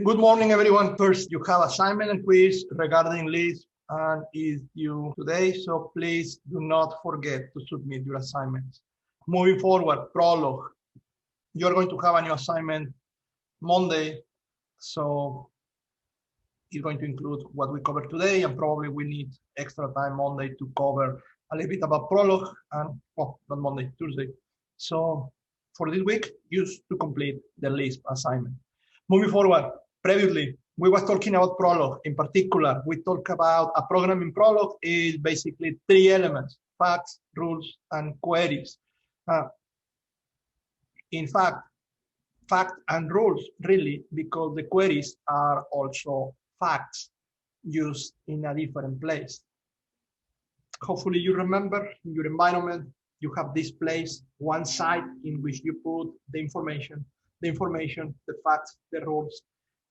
Good morning, everyone. First, you have assignment and quiz regarding list and is due today, so please do not forget to submit your assignments. Moving forward, Prolog. You're going to have a new assignment Monday, so it's going to include what we covered today, and probably we need extra time Monday to cover a little bit about Prolog and, well, not Monday, Tuesday. So for this week, use to complete the list assignment. Moving forward, previously, we were talking about Prolog. In particular, we talk about a program in Prolog is basically three elements: facts, rules, and queries. In fact, fact and rules, really, because the queries are also facts used in a different place. Hopefully you remember in your environment, you have this place, one side in which you put the information, the facts, the rules,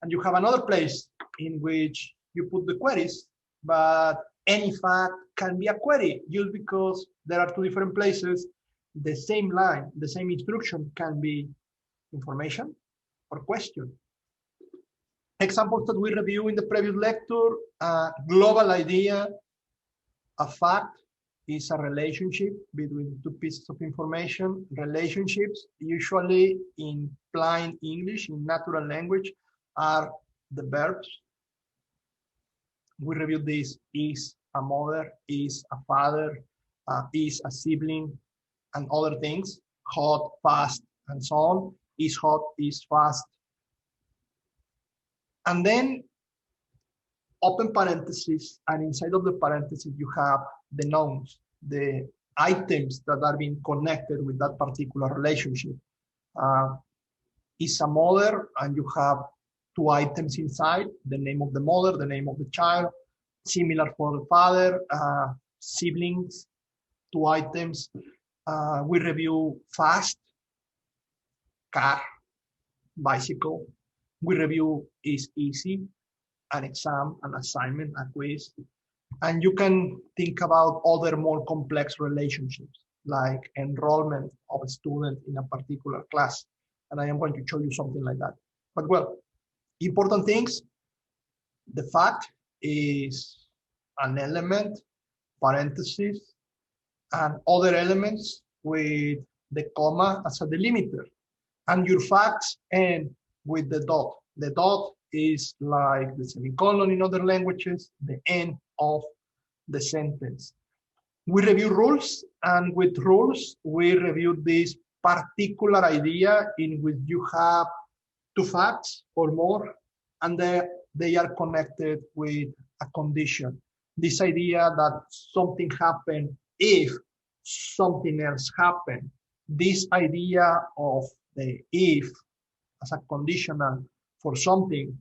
and you have another place in which you put the queries, but any fact can be a query just because there are two different places. The same line, the same instruction can be information or question. Examples that we review in the previous lecture, global idea. A fact is a relationship between two pieces of information. Relationships, usually in plain English, in natural language, are the verbs. We reviewed this: is a mother, is a father, is a sibling, and other things, hot, fast, and so on. Is hot, is fast. And then open parentheses, and inside of the parentheses, you have the nouns, the items that are being connected with that particular relationship. Is a mother, and you have two items inside: the name of the mother, the name of the child. Similar for the father, siblings, two items. We review fast, car, bicycle. We review is easy, an exam, an assignment, a quiz. And you can think about other more complex relationships, like enrollment of a student in a particular class. And I am going to show you something like that. But well, important things: the fact is an element, parentheses, and other elements with the comma as a delimiter. And your facts end with the dot. The dot is like the semicolon in other languages, the end of the sentence. We review rules, and with rules, we review this particular idea in which you have two facts or more, and they are connected with a condition. This idea that something happened if something else happened. This idea of the if as a conditional for something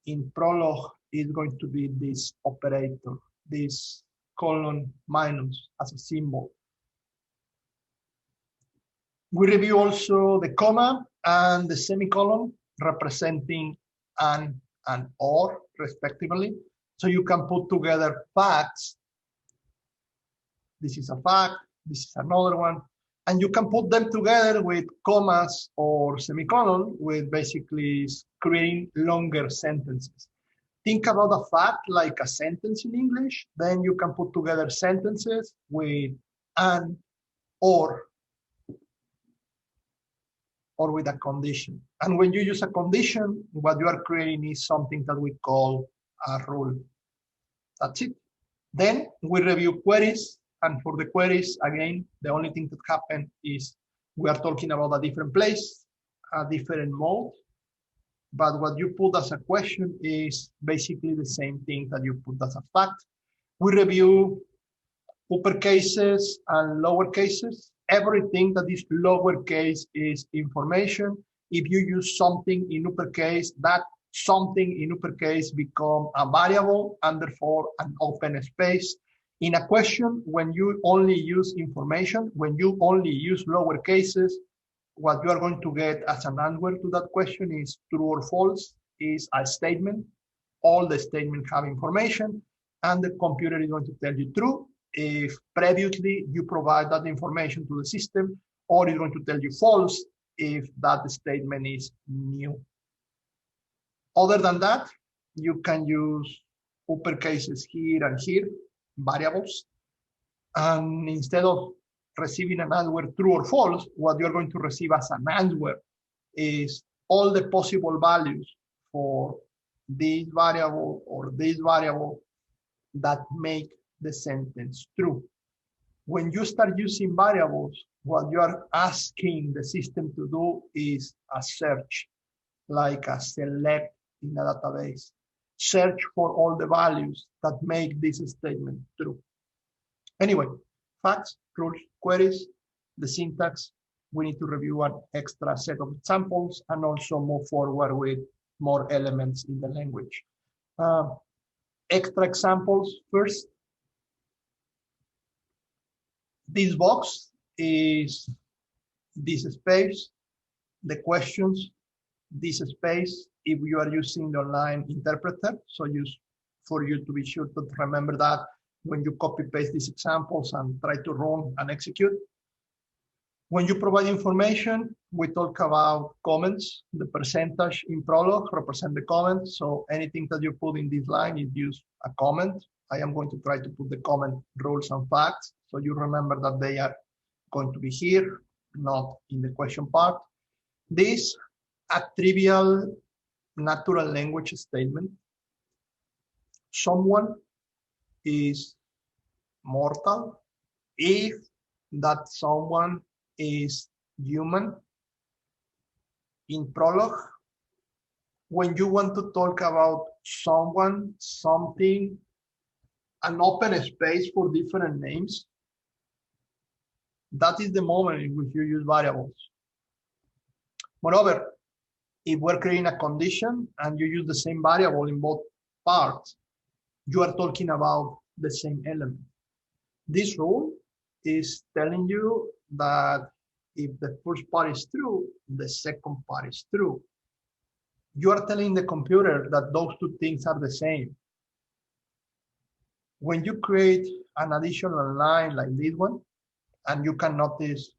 in Prolog is going to be this operator, this colon minus as a symbol. We review also the comma and the semicolon, representing an and or respectively. So you can put together facts. This is a fact, this is another one. And you can put them together with commas or semicolon, with basically creating longer sentences. Think about a fact like a sentence in English, then you can put together sentences with an or with a condition. And when you use a condition, what you are creating is something that we call a rule. That's it. Then we review queries. And for the queries, again, the only thing that happened is we are talking about a different place, a different mode. But what you put as a question is basically the same thing that you put as a fact. We review uppercases and lowercases. Everything that is lowercase is information. If you use something in uppercase, that something in uppercase become a variable and therefore an open space. In a question, when you only use information, when you only use lower cases, what you are going to get as an answer to that question is true or false, is a statement. All the statements have information, and the computer is going to tell you true if previously you provide that information to the system, or it's going to tell you false if that statement is new. Other than that, you can use uppercases here and here, variables. And instead of receiving an answer true or false, what you're going to receive as an answer is all the possible values for this variable or this variable that make the sentence true. When you start using variables, what you are asking the system to do is a search, like a select in a database. Search for all the values that make this statement true. Anyway, facts, rules, queries, the syntax. We need to review an extra set of examples and also move forward with more elements in the language. Extra examples first. This box is this space, the questions, this space, if you are using the online interpreter. So for you to be sure to remember that when you copy paste these examples and try to run and execute. When you provide information, we talk about comments. The percentage in Prolog represent the comments. So anything that you put in this line is use a comment. I am going to try to put the comment rules and facts. So you remember that they are going to be here, not in the question part. This, a trivial natural language statement. Someone is mortal if that someone is human. In Prolog, when you want to talk about someone, something, an open space for different names, that is the moment in which you use variables. Moreover, if we're creating a condition and you use the same variable in both parts, you are talking about the same element. This rule is telling you that if the first part is true, the second part is true. You are telling the computer that those two things are the same. When you create an additional line like this one, and you can notice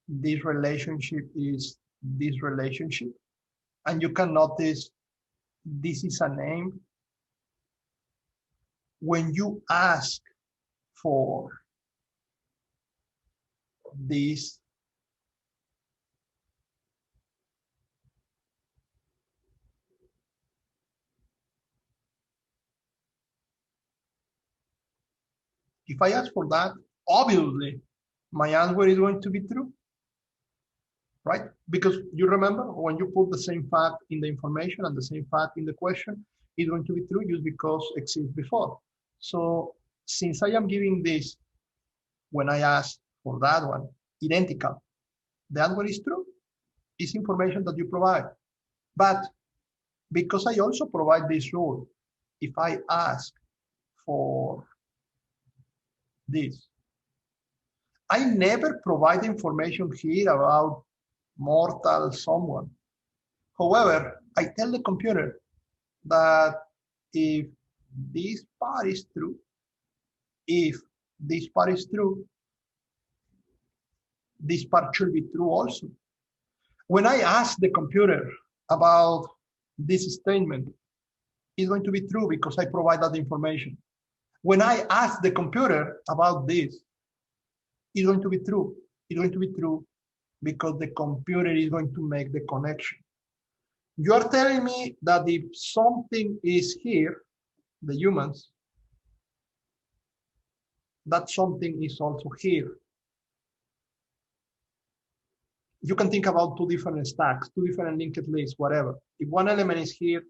this relationship is this relationship, and you can notice this is a name. When you ask for this, if I ask for that, obviously my answer is going to be true, right? Because you remember when you put the same fact in the information and the same fact in the question, it's going to be true just because it exists before. So since I am giving this, when I ask for that one, identical, the answer is true. It's information that you provide. But because I also provide this rule, if I ask for this, I never provide information here about mortal someone. However, I tell the computer that if this part is true, if this part is true, this part should be true also. When I ask the computer about this statement, it's going to be true because I provide that information. When I ask the computer about this, it's going to be true. It's going to be true because the computer is going to make the connection. You are telling me that if something is here, the humans, that something is also here. You can think about two different stacks, two different linked lists, whatever. If one element is here,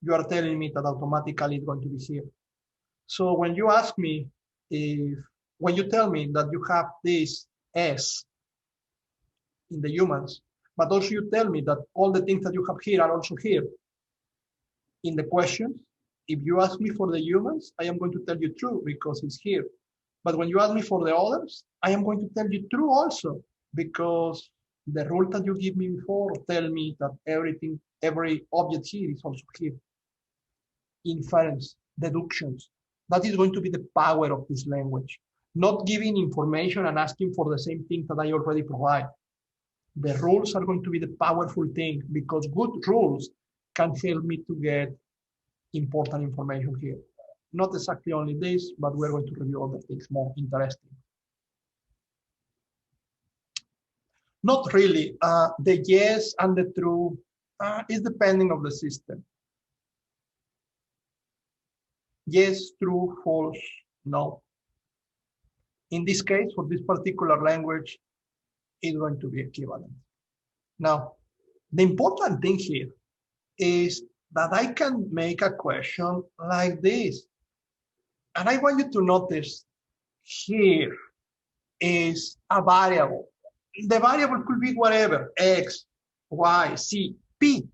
you are telling me that automatically it's going to be here. So when you ask me when you tell me that you have this S in the humans, but also you tell me that all the things that you have here are also here in the questions, if you ask me for the humans, I am going to tell you true because it's here. But when you ask me for the others, I am going to tell you true also because the rule that you give me before tell me that every object here is also here. Inference, deductions, that is going to be the power of this language. Not giving information and asking for the same thing that I already provide. The rules are going to be the powerful thing because good rules can help me to get important information here. Not exactly only this, but we're going to review other things more interesting. Not really. The yes and the true is depending of the system. Yes, true, false, no. In this case, for this particular language, it's going to be equivalent. Now, the important thing here is that I can make a question like this. And I want you to notice here is a variable. The variable could be whatever, X, Y, Z, P.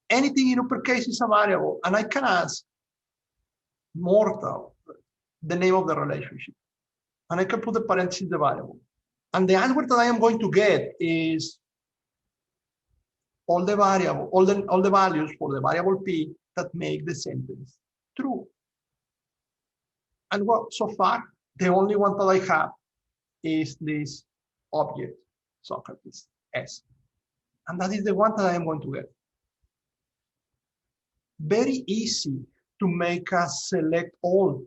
Anything in uppercase is a variable. And I can ask mortal, the name of the relationship. And I can put the parentheses, the variable. And the answer that I am going to get is all the variable, all the values for the variable P that make the sentence true. And well, so far, the only one that I have is this object, Socrates, S. And that is the one that I am going to get. Very easy to make us select all,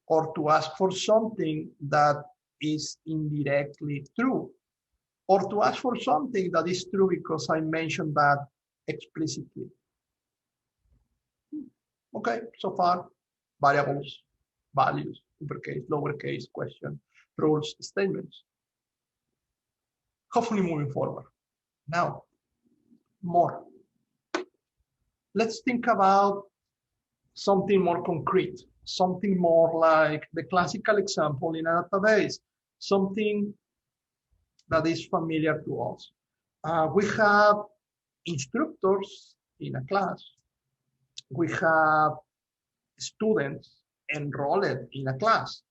or to ask for something that is indirectly true, or to ask for something that is true because I mentioned that explicitly. Okay, so far, variables, values, uppercase, lowercase, question, rules, statements. Hopefully moving forward. Now, more. Let's think about something more concrete, something more like the classical example in a database, something that is familiar to us. We have instructors in a class. We have students enrolled in a class.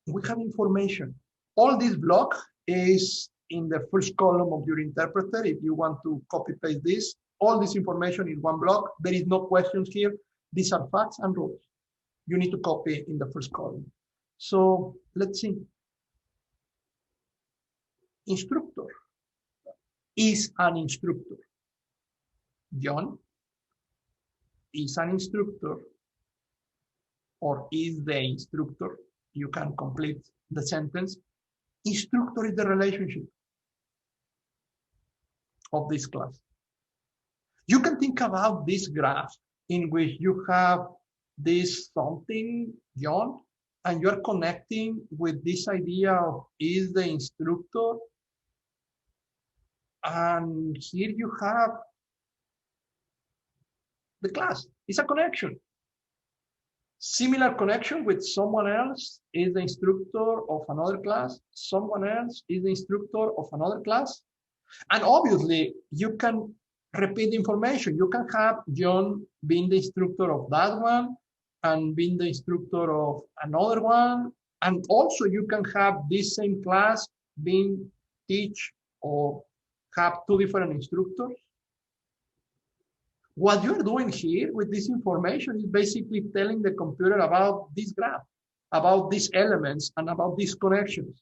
We have information. All this block is in the first column of your interpreter. If you want to copy paste this, all this information in one block. There is no questions here. These are facts and rules. You need to copy in the first column. So let's see. Instructor is an instructor. John is an instructor, or is the instructor. You can complete the sentence. Instructor is the relationship of this class. You can think about this graph in which you have this something, John, and you're connecting with this idea of is the instructor. And here you have the class. It's a connection. Similar connection with someone else is the instructor of another class. Someone else is the instructor of another class. And obviously, you can repeat the information. You can have John being the instructor of that one and being the instructor of another one. And also, you can have this same class being teach or have two different instructors. What you're doing here with this information is basically telling the computer about this graph, about these elements, and about these connections.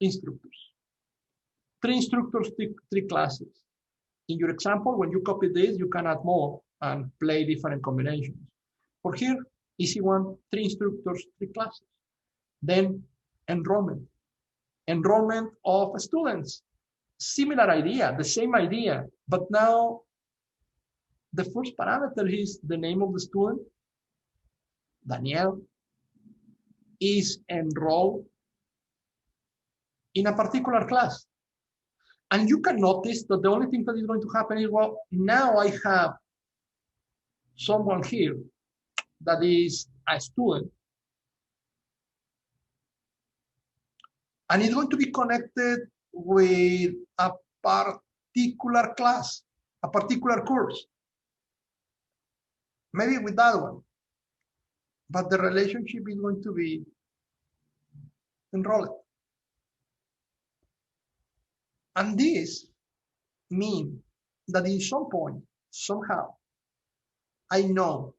Instructors. 3 instructors, 3 classes. In your example, when you copy this, you can add more and play different combinations. For here, easy one, 3 instructors, 3 classes. Then enrollment. Enrollment of students. Similar idea, the same idea, but now the first parameter is the name of the student. Daniel is enrolled in a particular class. And you can notice that the only thing that is going to happen is, well, now I have someone here that is a student. And it's going to be connected with a particular class, a particular course. Maybe with that one. But the relationship is going to be enrolled. And this means that in some point, somehow, I know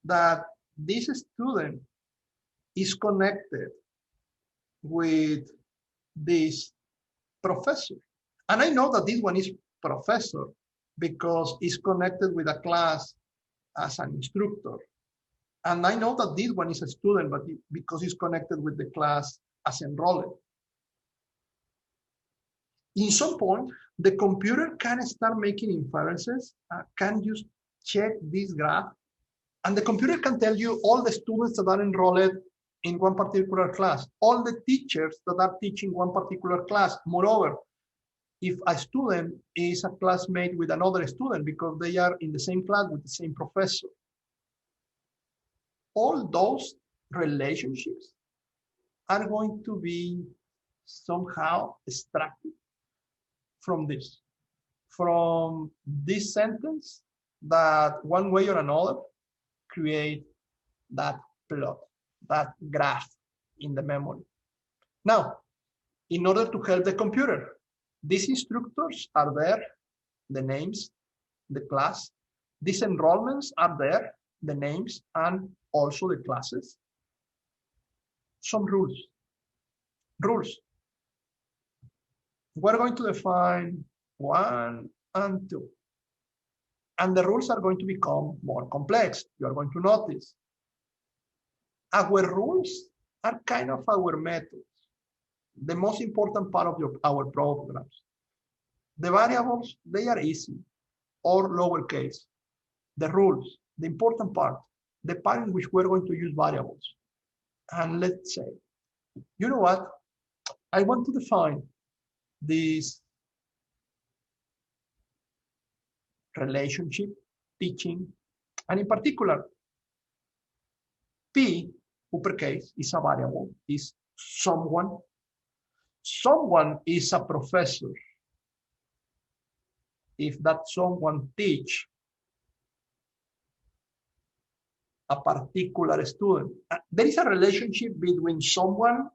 that this student is connected with this professor. And I know that this one is professor because it's connected with a class as an instructor. And I know that this one is a student, but because it's connected with the class as enrolled. In some point, the computer can start making inferences, can just check this graph, and the computer can tell you all the students that are enrolled in one particular class, all the teachers that are teaching one particular class. Moreover, if a student is a classmate with another student because they are in the same class with the same professor, all those relationships are going to be somehow extracted from this sentence that one way or another create that plot, that graph in the memory. Now, in order to help the computer, these instructors are there, the names, the class. These enrollments are there, the names, and also the classes. Some rules. We're going to define 1 and 2. And the rules are going to become more complex. You are going to notice. Our rules are kind of our methods, the most important part of our programs. The variables, they are easy or lowercase. The rules, the important part, the part in which we're going to use variables. And let's say, you know what? I want to define this relationship, teaching, and in particular, P, uppercase, is a variable, is someone. Someone is a professor. If that someone teach a particular student, there is a relationship between someone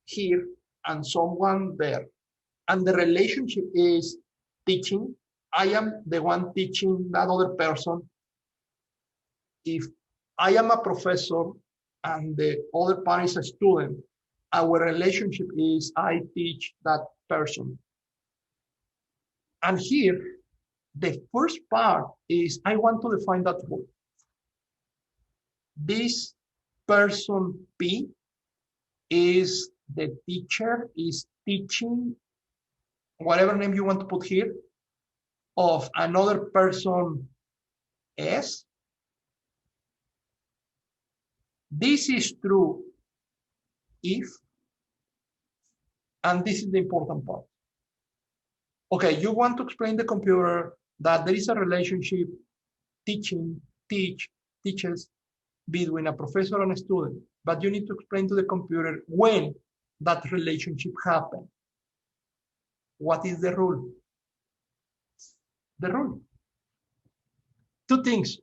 here and someone there. And the relationship is teaching. I am the one teaching that other person. If I am a professor and the other part is a student, our relationship is I teach that person. And here, the first part is I want to define that word. This person P is the teacher, is teaching, whatever name you want to put here, of another person S. This is true if, and this is the important part. Okay, you want to explain the computer that there is a relationship teaches between a professor and a student, but you need to explain to the computer when that relationship happened. What is the rule? The rule. Two things.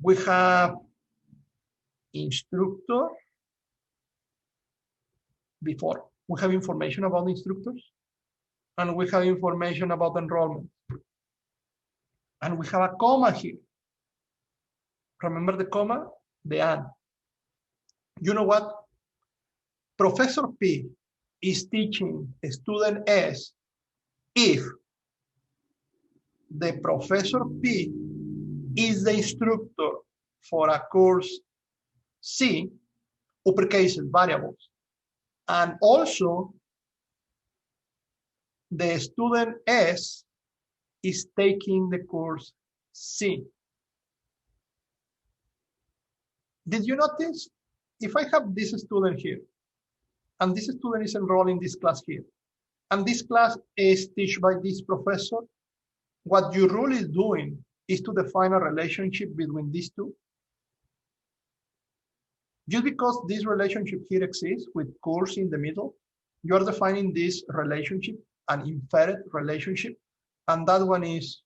We have instructor before. We have information about instructors, and we have information about enrollment. And we have a comma here. Remember the comma? The and. You know what? Professor P is teaching student S if the Professor P is the instructor for a course C, uppercase variables, and also the student S is taking the course C. Did you notice? If I have this student here, and this student is enrolled in this class here, and this class is taught by this professor, what your rule is doing is to define a relationship between these two. Just because this relationship here exists with course in the middle, you are defining this relationship, an inferred relationship, and that one is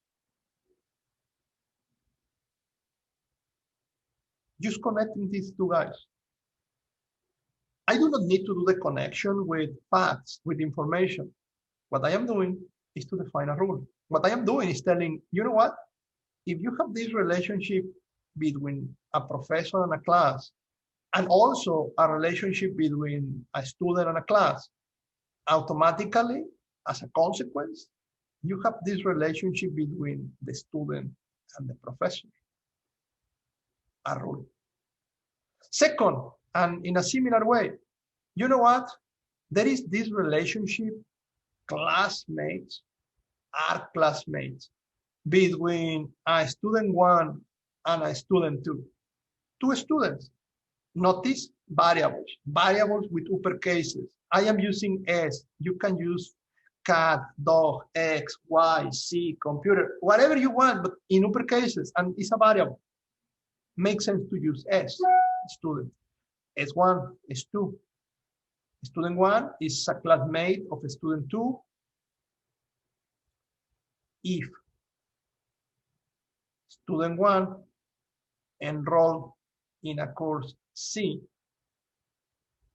just connecting these two guys. I do not need to do the connection with facts, with information. What I am doing is to define a rule. What I am doing is telling, you know what? If you have this relationship between a professor and a class, and also a relationship between a student and a class, automatically As a consequence, you have this relationship between the student and the professor, a rule. Second, and in a similar way, you know what? There is this relationship, classmates are classmates, between a student one and a student two. Two students. Notice variables, variables with uppercases. I am using S. You can use cat, dog, X, Y, C, computer, whatever you want, but in uppercases, and it's a variable. Makes sense to use S, student. S1, S2. Student one is a classmate of student two if student one enroll in a course C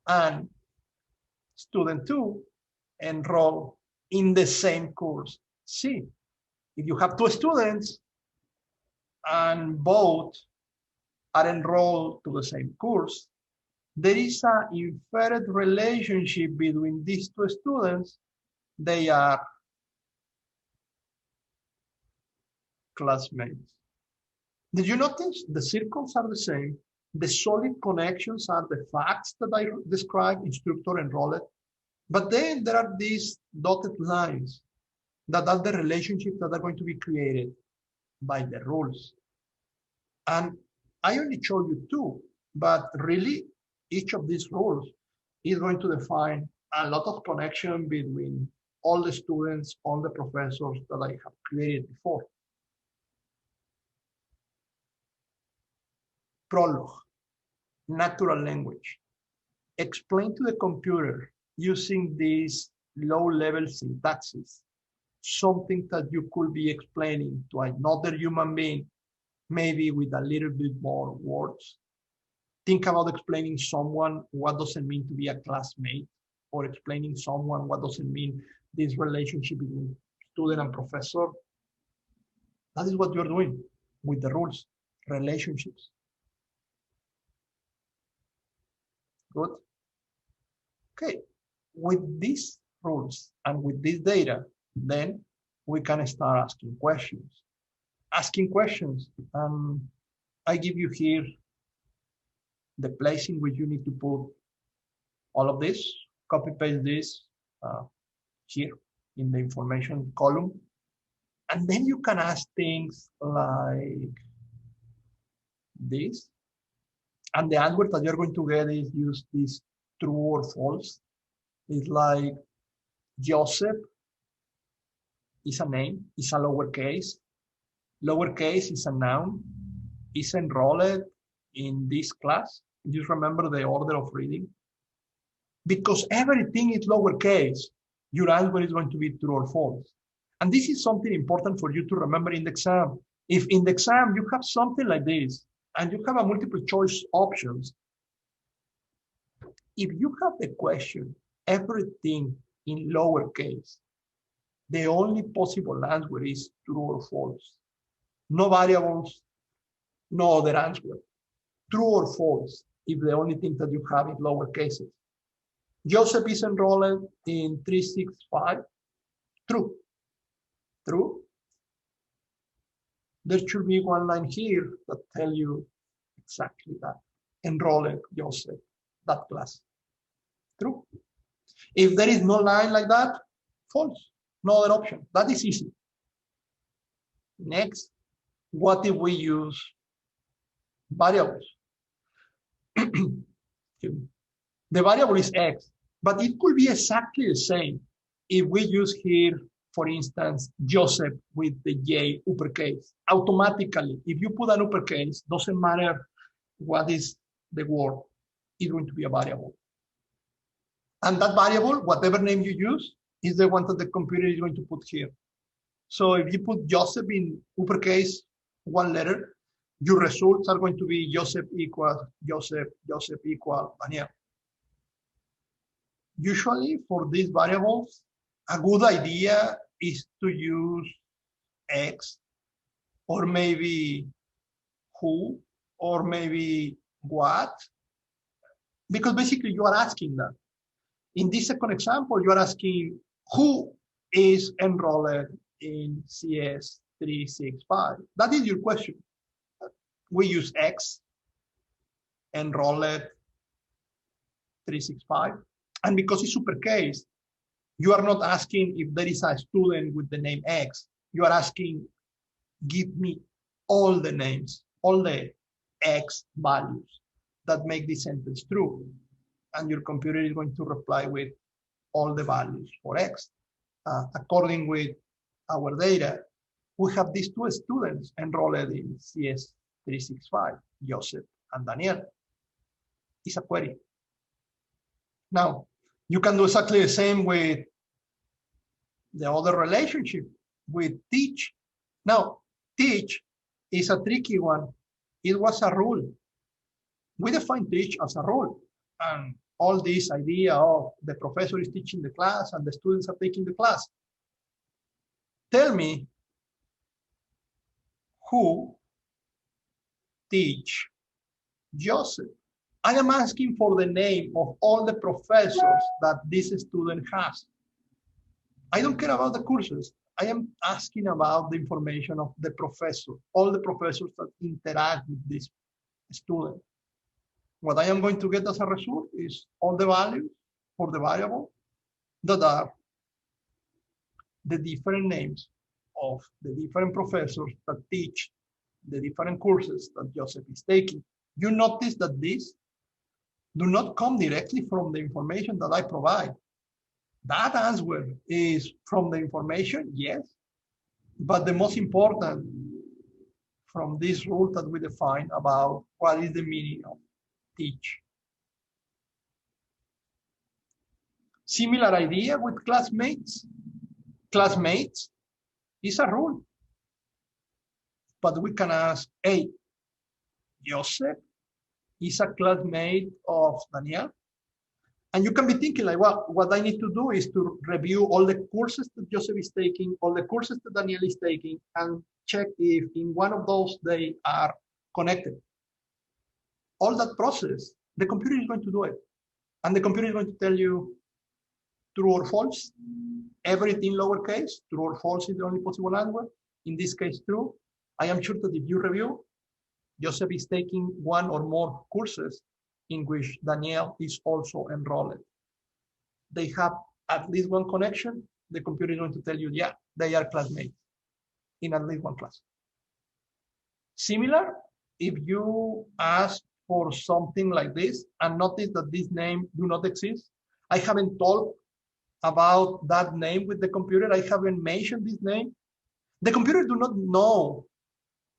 and student two enroll in the same course C. If you have two students and both are enrolled to the same course, there is an inferred relationship between these two students. They are classmates. Did you notice the circles are the same? The solid connections are the facts that I described, instructor enrolled. But then there are these dotted lines that are the relationships that are going to be created by the rules. And I only showed you two, but really each of these rules is going to define a lot of connection between all the students, all the professors that I have created before. Prolog, natural language. Explain to the computer using this low-level syntaxes, something that you could be explaining to another human being, maybe with a little bit more words. Think about explaining someone what does it mean to be a classmate, or explaining someone what does it mean this relationship between student and professor. That is what you're doing with the rules, relationships. Good. Okay, with these rules and with this data, then we can start asking questions. Asking questions. I give you here the place in which you need to put all of this, copy paste this here in the information column. And then you can ask things like this. And the answer that you're going to get is use this true or false. It's like Joseph is a name, is a lowercase. Lowercase is a noun, is enrolled in this class. Just remember the order of reading. Because everything is lowercase, your answer is going to be true or false. And this is something important for you to remember in the exam. If in the exam you have something like this, and you have a multiple choice options, if you have the question, everything in lowercase, the only possible answer is true or false. No variables, no other answer. True or false, if the only thing that you have is lower cases. Joseph is enrolled in 365. True. True. There should be one line here that tell you exactly that. Enrolled Joseph, that class. True. If there is no line like that, false. No other option. That is easy. Next, what if we use variables? The variable is X, but it could be exactly the same if we use here, for instance, Joseph with the J uppercase. Automatically, if you put an uppercase, doesn't matter what is the word, it's going to be a variable. And that variable, whatever name you use, is the one that the computer is going to put here. So if you put Joseph in uppercase, one letter, your results are going to be Joseph equals Joseph, Joseph equal Daniel. Usually for these variables, a good idea is to use X, or maybe who, or maybe what, because basically you are asking that. In this second example, you are asking who is enrolled in CS365? That is your question. We use X, enrolled 365. And because it's uppercase, you are not asking if there is a student with the name X. You are asking, give me all the names, all the X values that make this sentence true. And your computer is going to reply with all the values for X. According with our data, we have these two students enrolled in CS365, Joseph and Daniel. It's a query. Now, you can do exactly the same with the other relationship, with teach. Now, teach is a tricky one. It was a rule. We define teach as a rule. And all this idea of the professor is teaching the class and the students are taking the class. Tell me who teach Joseph. I am asking for the name of all the professors that this student has. I don't care about the courses. I am asking about the information of the professor, all the professors that interact with this student. What I am going to get as a result is all the values for the variable that are the different names of the different professors that teach the different courses that Joseph is taking. You notice that these do not come directly from the information that I provide. That answer is from the information, yes, but the most important from this rule that we define about what is the meaning of teach. Similar idea with classmates. Classmates is a rule, but we can ask, hey, Joseph is a classmate of Daniel. And you can be thinking like, well, what I need to do is to review all the courses that Joseph is taking, all the courses that Daniel is taking, and check if in one of those they are connected. All that process, the computer is going to do it. And the computer is going to tell you true or false. Everything lowercase, true or false is the only possible answer. In this case, true. I am sure that if you review, Joseph is taking one or more courses in which Daniel is also enrolled. They have at least one connection. The computer is going to tell you, yeah, they are classmates in at least one class. Similar, if you ask for something like this and notice that this name do not exist, I haven't talked about that name with the computer. I haven't mentioned this name. The computer do not know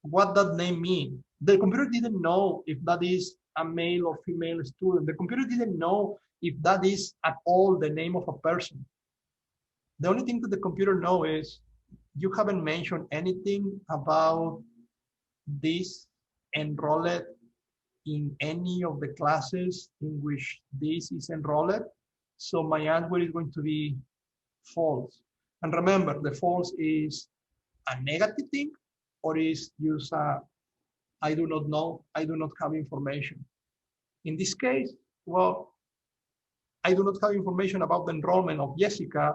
what that name means. The computer didn't know if that is a male or female student. The computer didn't know if that is at all the name of a person. The only thing that the computer knows is you haven't mentioned anything about this enrolled in any of the classes in which this is enrolled. So my answer is going to be false. And remember, the false is a negative thing or is just a I do not know, I do not have information. In this case, well, I do not have information about the enrollment of Jessica,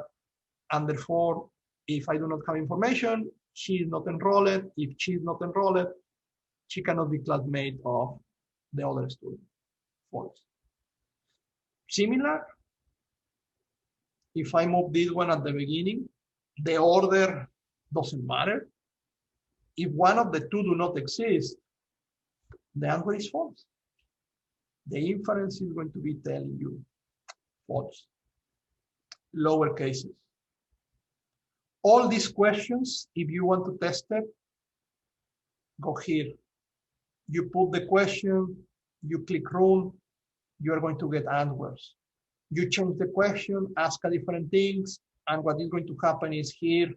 and therefore, if I do not have information, she is not enrolled. If she is not enrolled, she cannot be classmate of the other student. False. Similar, if I move this one at the beginning, the order doesn't matter. If one of the two do not exist, the answer is false. The inference is going to be telling you false. Lower cases. All these questions, if you want to test it, go here. You put the question, you click run, you are going to get answers. You change the question, ask a different things, and what is going to happen is here,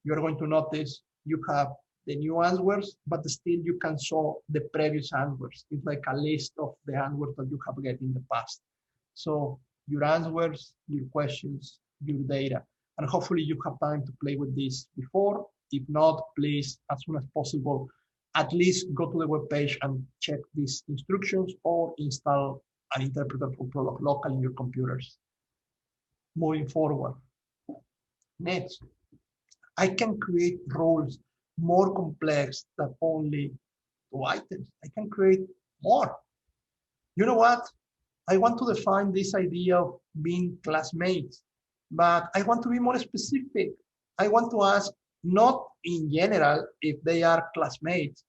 you're going to notice you have the new answers, but still you can show the previous answers. It's like a list of the answers that you have get in the past. So your answers, your questions, your data, and hopefully you have time to play with this before. If not, please, as soon as possible, at least go to the web page and check these instructions or install an interpreter for Prolog local in your computers. Moving forward. Next, I can create roles more complex than only 2 items. I can create more. You know what? I want to define this idea of being classmates, but I want to be more specific. I want to ask not in general if they are classmates,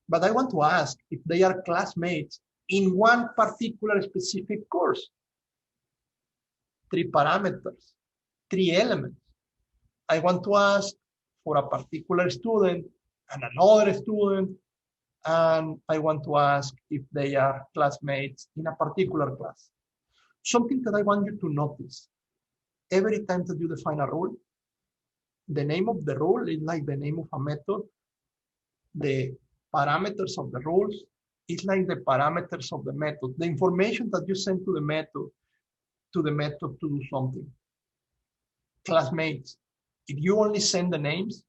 but I want to ask if they are classmates in one particular specific course. 3 parameters, 3 elements. I want to ask for a particular student and another student, and I want to ask if they are classmates in a particular class. Something that I want you to notice, every time that you define a rule, the name of the rule is like the name of a method. The parameters of the rules is like the parameters of the method. The information that you send to the method to do something. Classmates, if you only send the names,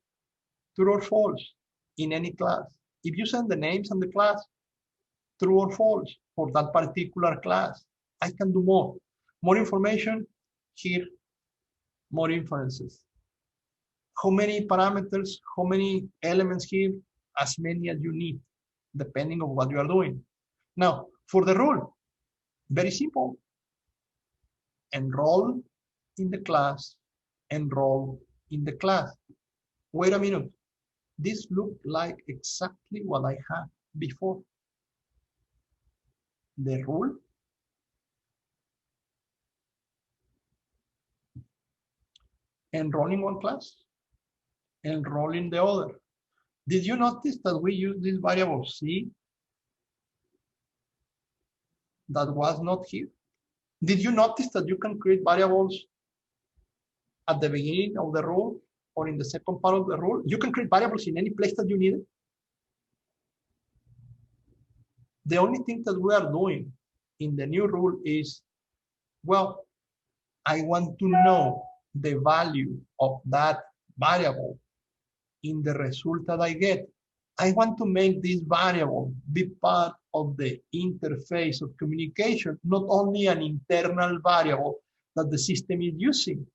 true or false in any class. If you send the names and the class, true or false for that particular class. I can do more. More information here, more inferences. How many parameters, how many elements here? As many as you need, depending on what you are doing. Now, for the rule, very simple. Enroll in the class, enroll in the class. Wait a minute. This looked like exactly what I had before. The rule, enroll in one class, enroll in the other. Did you notice that we use this variable C that was not here? Did you notice that you can create variables at the beginning of the rule or in the second part of the rule? You can create variables in any place that you need it. The only thing that we are doing in the new rule is, well, I want to know the value of that variable in the result that I get. I want to make this variable be part of the interface of communication, not only an internal variable that the system is using.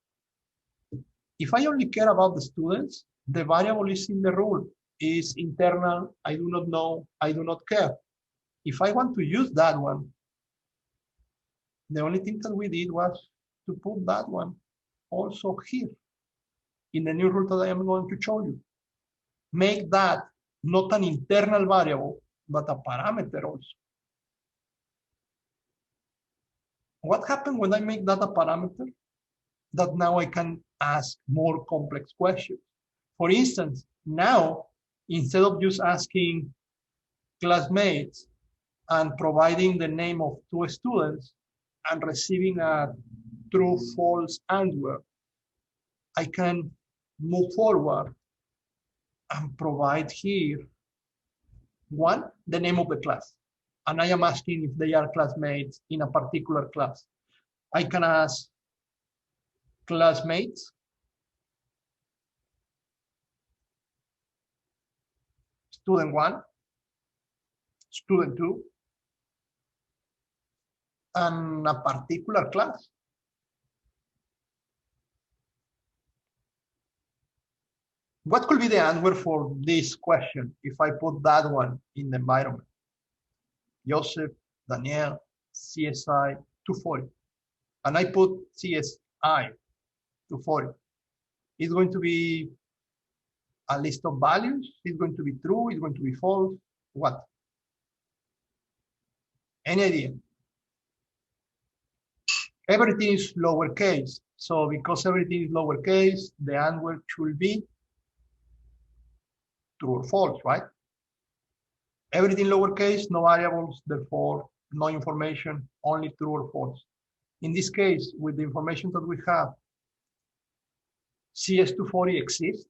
If I only care about the students, the variable is in the rule, is internal, I do not know, I do not care. If I want to use that one, the only thing that we did was to put that one also here in the new rule that I am going to show you. Make that not an internal variable, but a parameter also. What happened when I make that a parameter? That now I can ask more complex questions. For instance, now, instead of just asking classmates and providing the name of 2 students and receiving a true, false answer, I can move forward and provide here, 1, the name of the class. And I am asking if they are classmates in a particular class. I can ask classmates, student 1, student 2, and a particular class. What could be the answer for this question if I put that one in the environment? Joseph, Daniel, CSI 240. And I put CSI 240. It's going to be a list of values. It's going to be true. It's going to be false. What? Any idea? Everything is lowercase. So because everything is lowercase, the answer should be true or false, right? Everything lowercase, no variables, therefore no information, only true or false. In this case, with the information that we have, CS240 exists?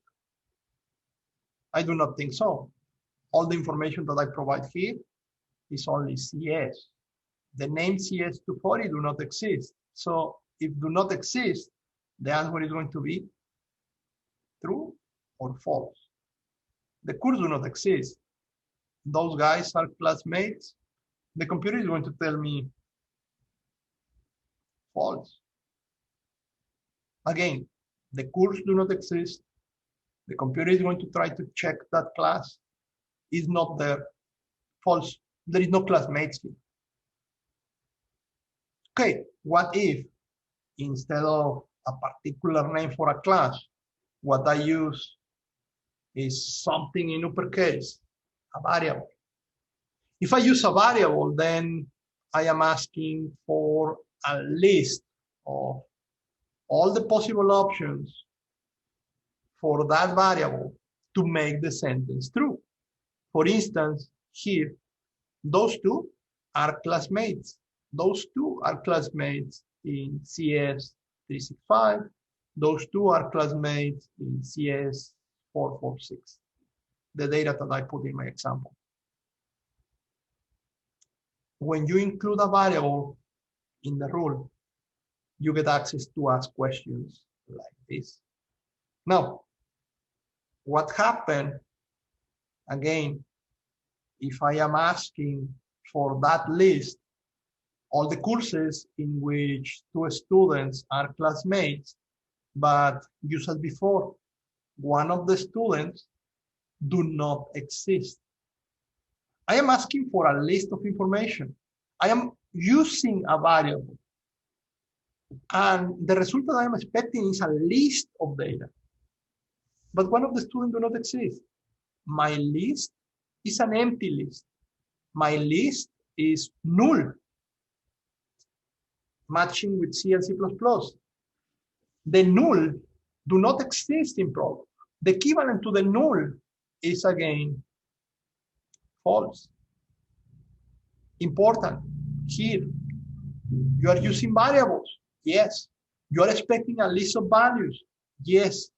I do not think so. All the information that I provide here is only CS. The name CS240 do not exist. So if do not exist, the answer is going to be true or false. The course do not exist. Those guys are classmates. The computer is going to tell me false. Again, The course do not exist. The computer is going to try to check that class. Is not there. False. There is no classmates here. Okay, what if instead of a particular name for a class, what I use is something in uppercase, a variable. If I use a variable, then I am asking for a list of all the possible options for that variable to make the sentence true. For instance, here, those two are classmates. Those two are classmates in CS365. Those two are classmates in CS446, the data that I put in my example. When you include a variable in the rule, you get access to ask questions like this. Now, what happened, again, if I am asking for that list, all the courses in which two students are classmates, but just as before, one of the students do not exist. I am asking for a list of information. I am using a variable. And the result that I am expecting is a list of data. But one of the students do not exist. My list is an empty list. My list is null, matching with C and C++. The null do not exist in Prolog. The equivalent to the null is again false. Important here, you are using variables. Yes. You are expecting a list of values. Yes.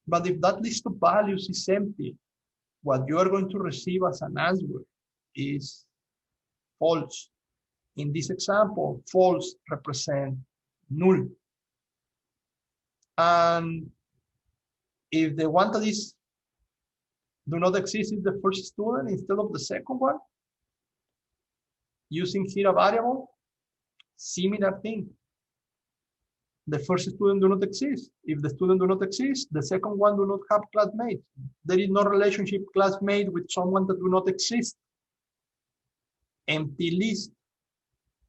But if that list of values is empty, what you are going to receive as an answer is false. In this example, false represents null. And if the one that is do not exist is the first student instead of the second one, using here a variable, similar thing. The first student do not exist. If the student do not exist, the second one do not have classmates. There is no relationship classmate with someone that do not exist. Empty list,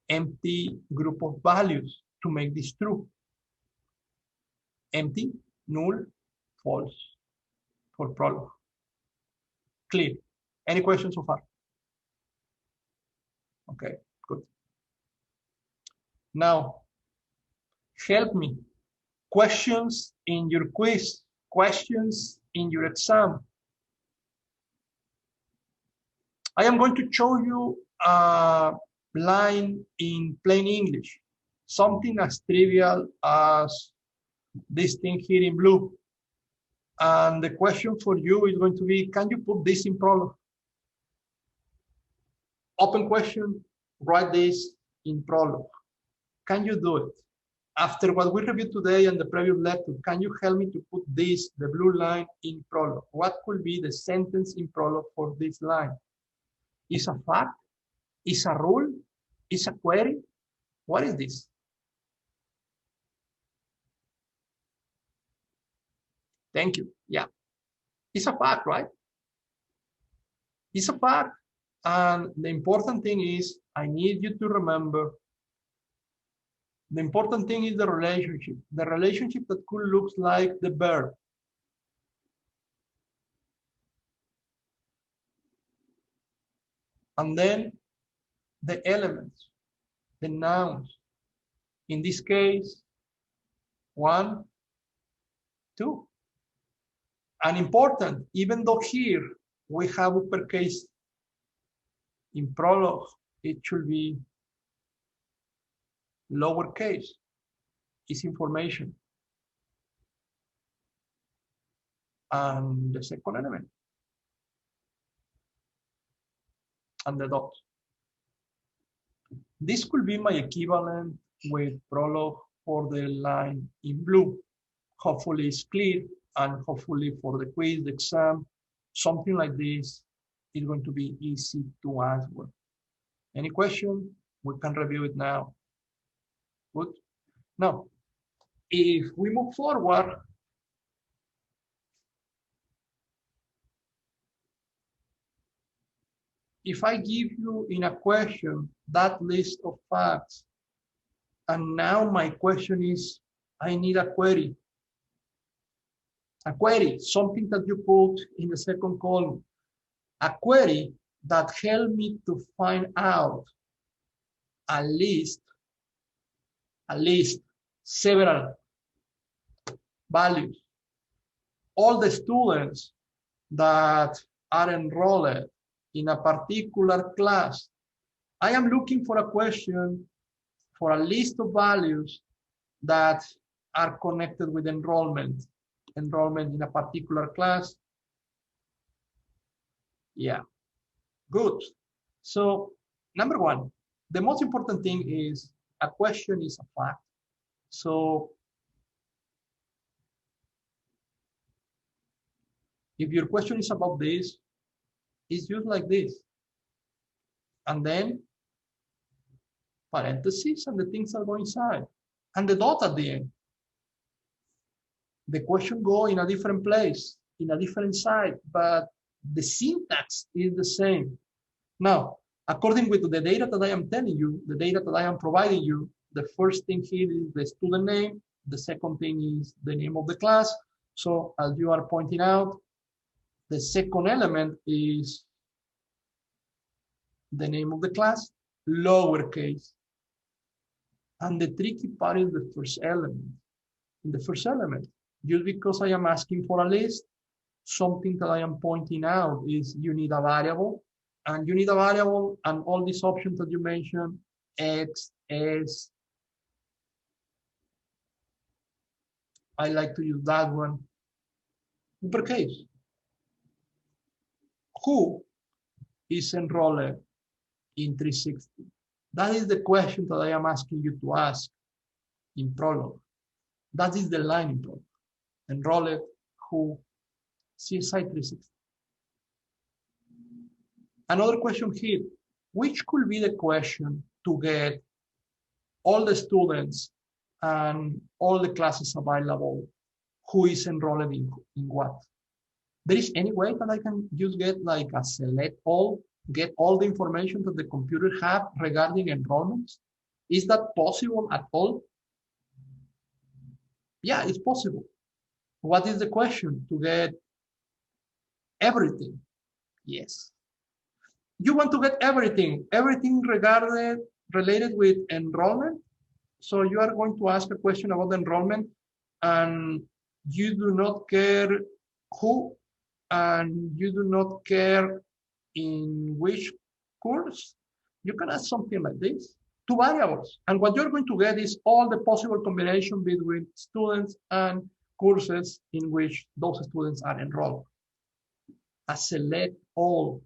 empty group of values to make this true. Empty, null, false for Prolog. Clear. Any questions so far? Okay, good. Now, help me. Questions in your quiz, questions in your exam. I am going to show you a line in plain English, something as trivial as this thing here in blue. And the question for you is going to be, can you put this in Prolog? Open question, write this in Prolog. Can you do it? After what we reviewed today and the previous lecture, can you help me to put this, the blue line, in Prolog? What could be the sentence in Prolog for this line? Is a fact? Is a rule? Is a query? What is this? Thank you. Yeah. It's a fact, right? It's a fact. And the important thing is, I need you to remember, the important thing is the relationship that could look like the verb. And then the elements, the nouns. In this case, 1, 2. And important, even though here we have uppercase, in Prolog, it should be lowercase. It's information. And the second element. And the dot. This could be my equivalent with Prolog for the line in blue. Hopefully it's clear, and hopefully for the quiz, the exam, something like this is going to be easy to answer. Any question? We can review it now. Good. Now, If we move forward, if I give you in a question that list of facts, and now my question is, I need a query. A query, something that you put in the second column. A query that helped me to find out a list, several values. All the students that are enrolled in a particular class. I am looking for a question for a list of values that are connected with enrollment in a particular class. Yeah, good. So number one, the most important thing is a question is a fact. So if your question is about this, it's used like this. And then parentheses and the things that go inside. And the dot at the end. The question go in a different place, in a different side, but the syntax is the same. Now, according with the data that I am telling you, the data that I am providing you, the first thing here is the student name. The second thing is the name of the class. So as you are pointing out, the second element is the name of the class, lowercase. And the tricky part is the first element. In the first element, just because I am asking for a list, something that I am pointing out is you need a variable, and you need a variable, and all these options that you mentioned, X, S. I like to use that one. Uppercase. Who is enrolled in 360? That is the question that I am asking you to ask in Prolog. That is the line in Prolog. Enrolled who CSI 360. Another question here, which could be the question to get all the students and all the classes available, who is enrolled in what? There is any way that I can just get like a select all, get all the information that the computer have regarding enrollments? Is that possible at all? Yeah, it's possible. What is the question? To get everything? Yes. You want to get everything related with enrollment. So you are going to ask a question about enrollment, and you do not care who, and you do not care in which course. You can ask something like this, two variables. And what you're going to get is all the possible combination between students and courses in which those students are enrolled. I select all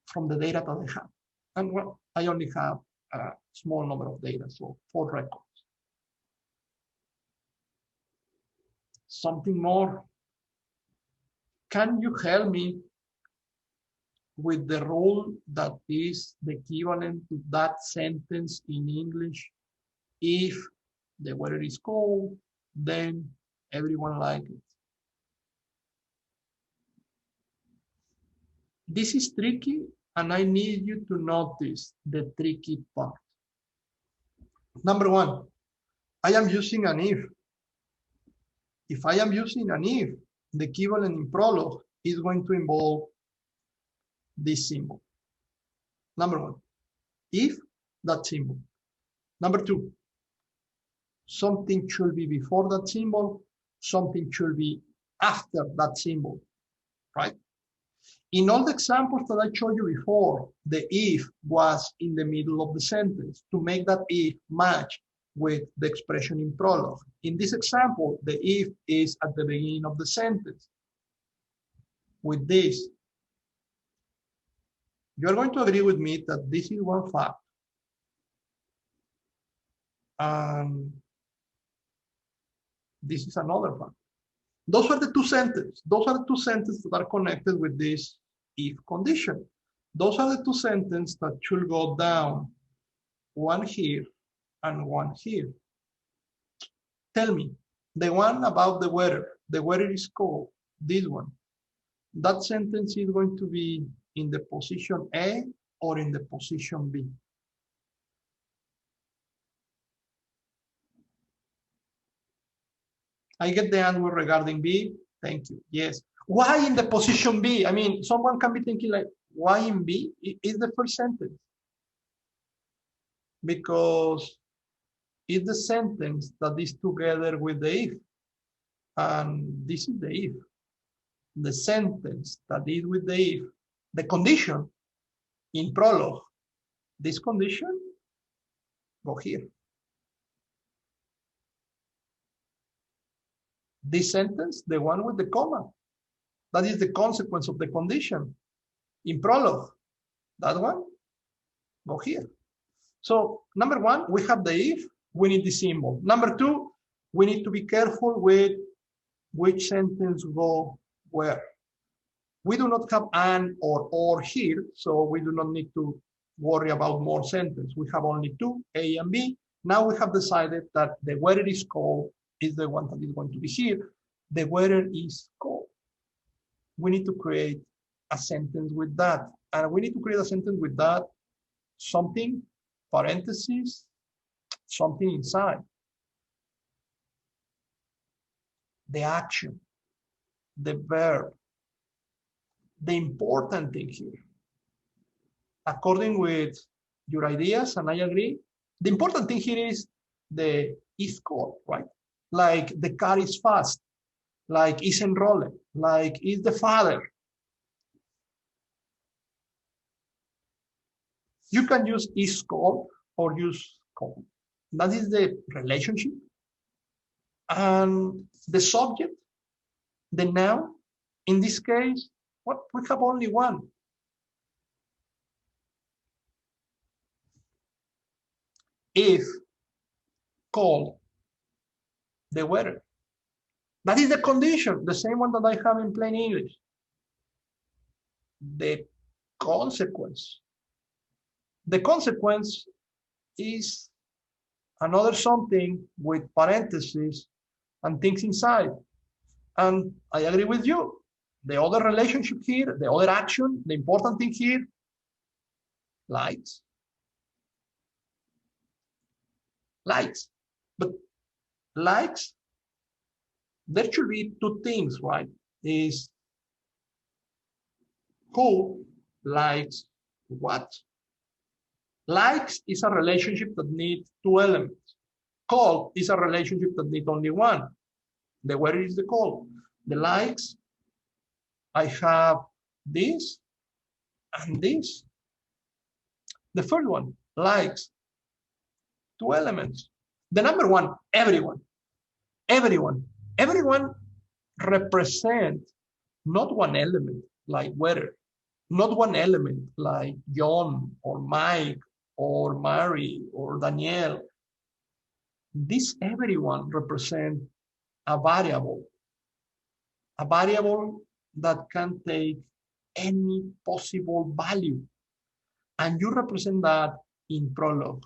from the data that I have. And well, I only have a small number of data, so 4 records. Something more. Can you help me with the rule that is the equivalent to that sentence in English? If the weather is cold, then everyone likes it. This is tricky, and I need you to notice the tricky part. Number one, I am using an if. If I am using an if, the equivalent in Prolog is going to involve this symbol. Number one, if that symbol. Number two, something should be before that symbol, something should be after that symbol, right? In all the examples that I showed you before, the if was in the middle of the sentence to make that if match with the expression in Prolog. In this example, the if is at the beginning of the sentence. With this, you're going to agree with me that this is one fact. This is another fact. Those are the two sentences. Those are the two sentences that are connected with this if condition. Those are the two sentences that should go down, one here and one here. Tell me, The one about the weather is cold, this one. That sentence is going to be in the position A or in the position B. I get the answer regarding B. Thank you. Yes. Why in the position B? I mean, someone can be thinking like, why in B? It is the first sentence. Because it's the sentence that is together with the if. And this is the if. The sentence that is with the if. The condition in Prolog. This condition, go here. This sentence, the one with the comma. That is the consequence of the condition. In Prolog, that one, go here. So number one, we have the if, we need the symbol. Number two, we need to be careful with which sentence go where. We do not have an or here, so we do not need to worry about more sentences. We have only two, A and B. Now we have decided that the weather is cold is the one that is going to be here. The weather is cold. We need to create a sentence with that. And we need to create a sentence with that, something, parentheses, something inside. The action, the verb, the important thing here. According with your ideas, and I agree, the important thing here is the is cold, right? Like the car is fast, like is enrolled, like is the father. You can use is cold or use cold. That is the relationship. And the subject, the noun, in this case, what we have only one. If cold, the weather. That is the condition, the same one that I have in plain English. The consequence. The consequence is another something with parentheses and things inside. And I agree with you. The other relationship here, the other action, the important thing here, likes. Likes. But likes, there should be two things, right? Is who likes what? Likes is a relationship that needs two elements. Cold is a relationship that needs only one. The weather is the cold. The likes, I have this and this. The first one, likes, two elements. The number one, everyone. Everyone. Everyone represents not one element like weather, not one element like John or Mike or Mary or Danielle. This everyone represents a variable that can take any possible value. And you represent that in Prolog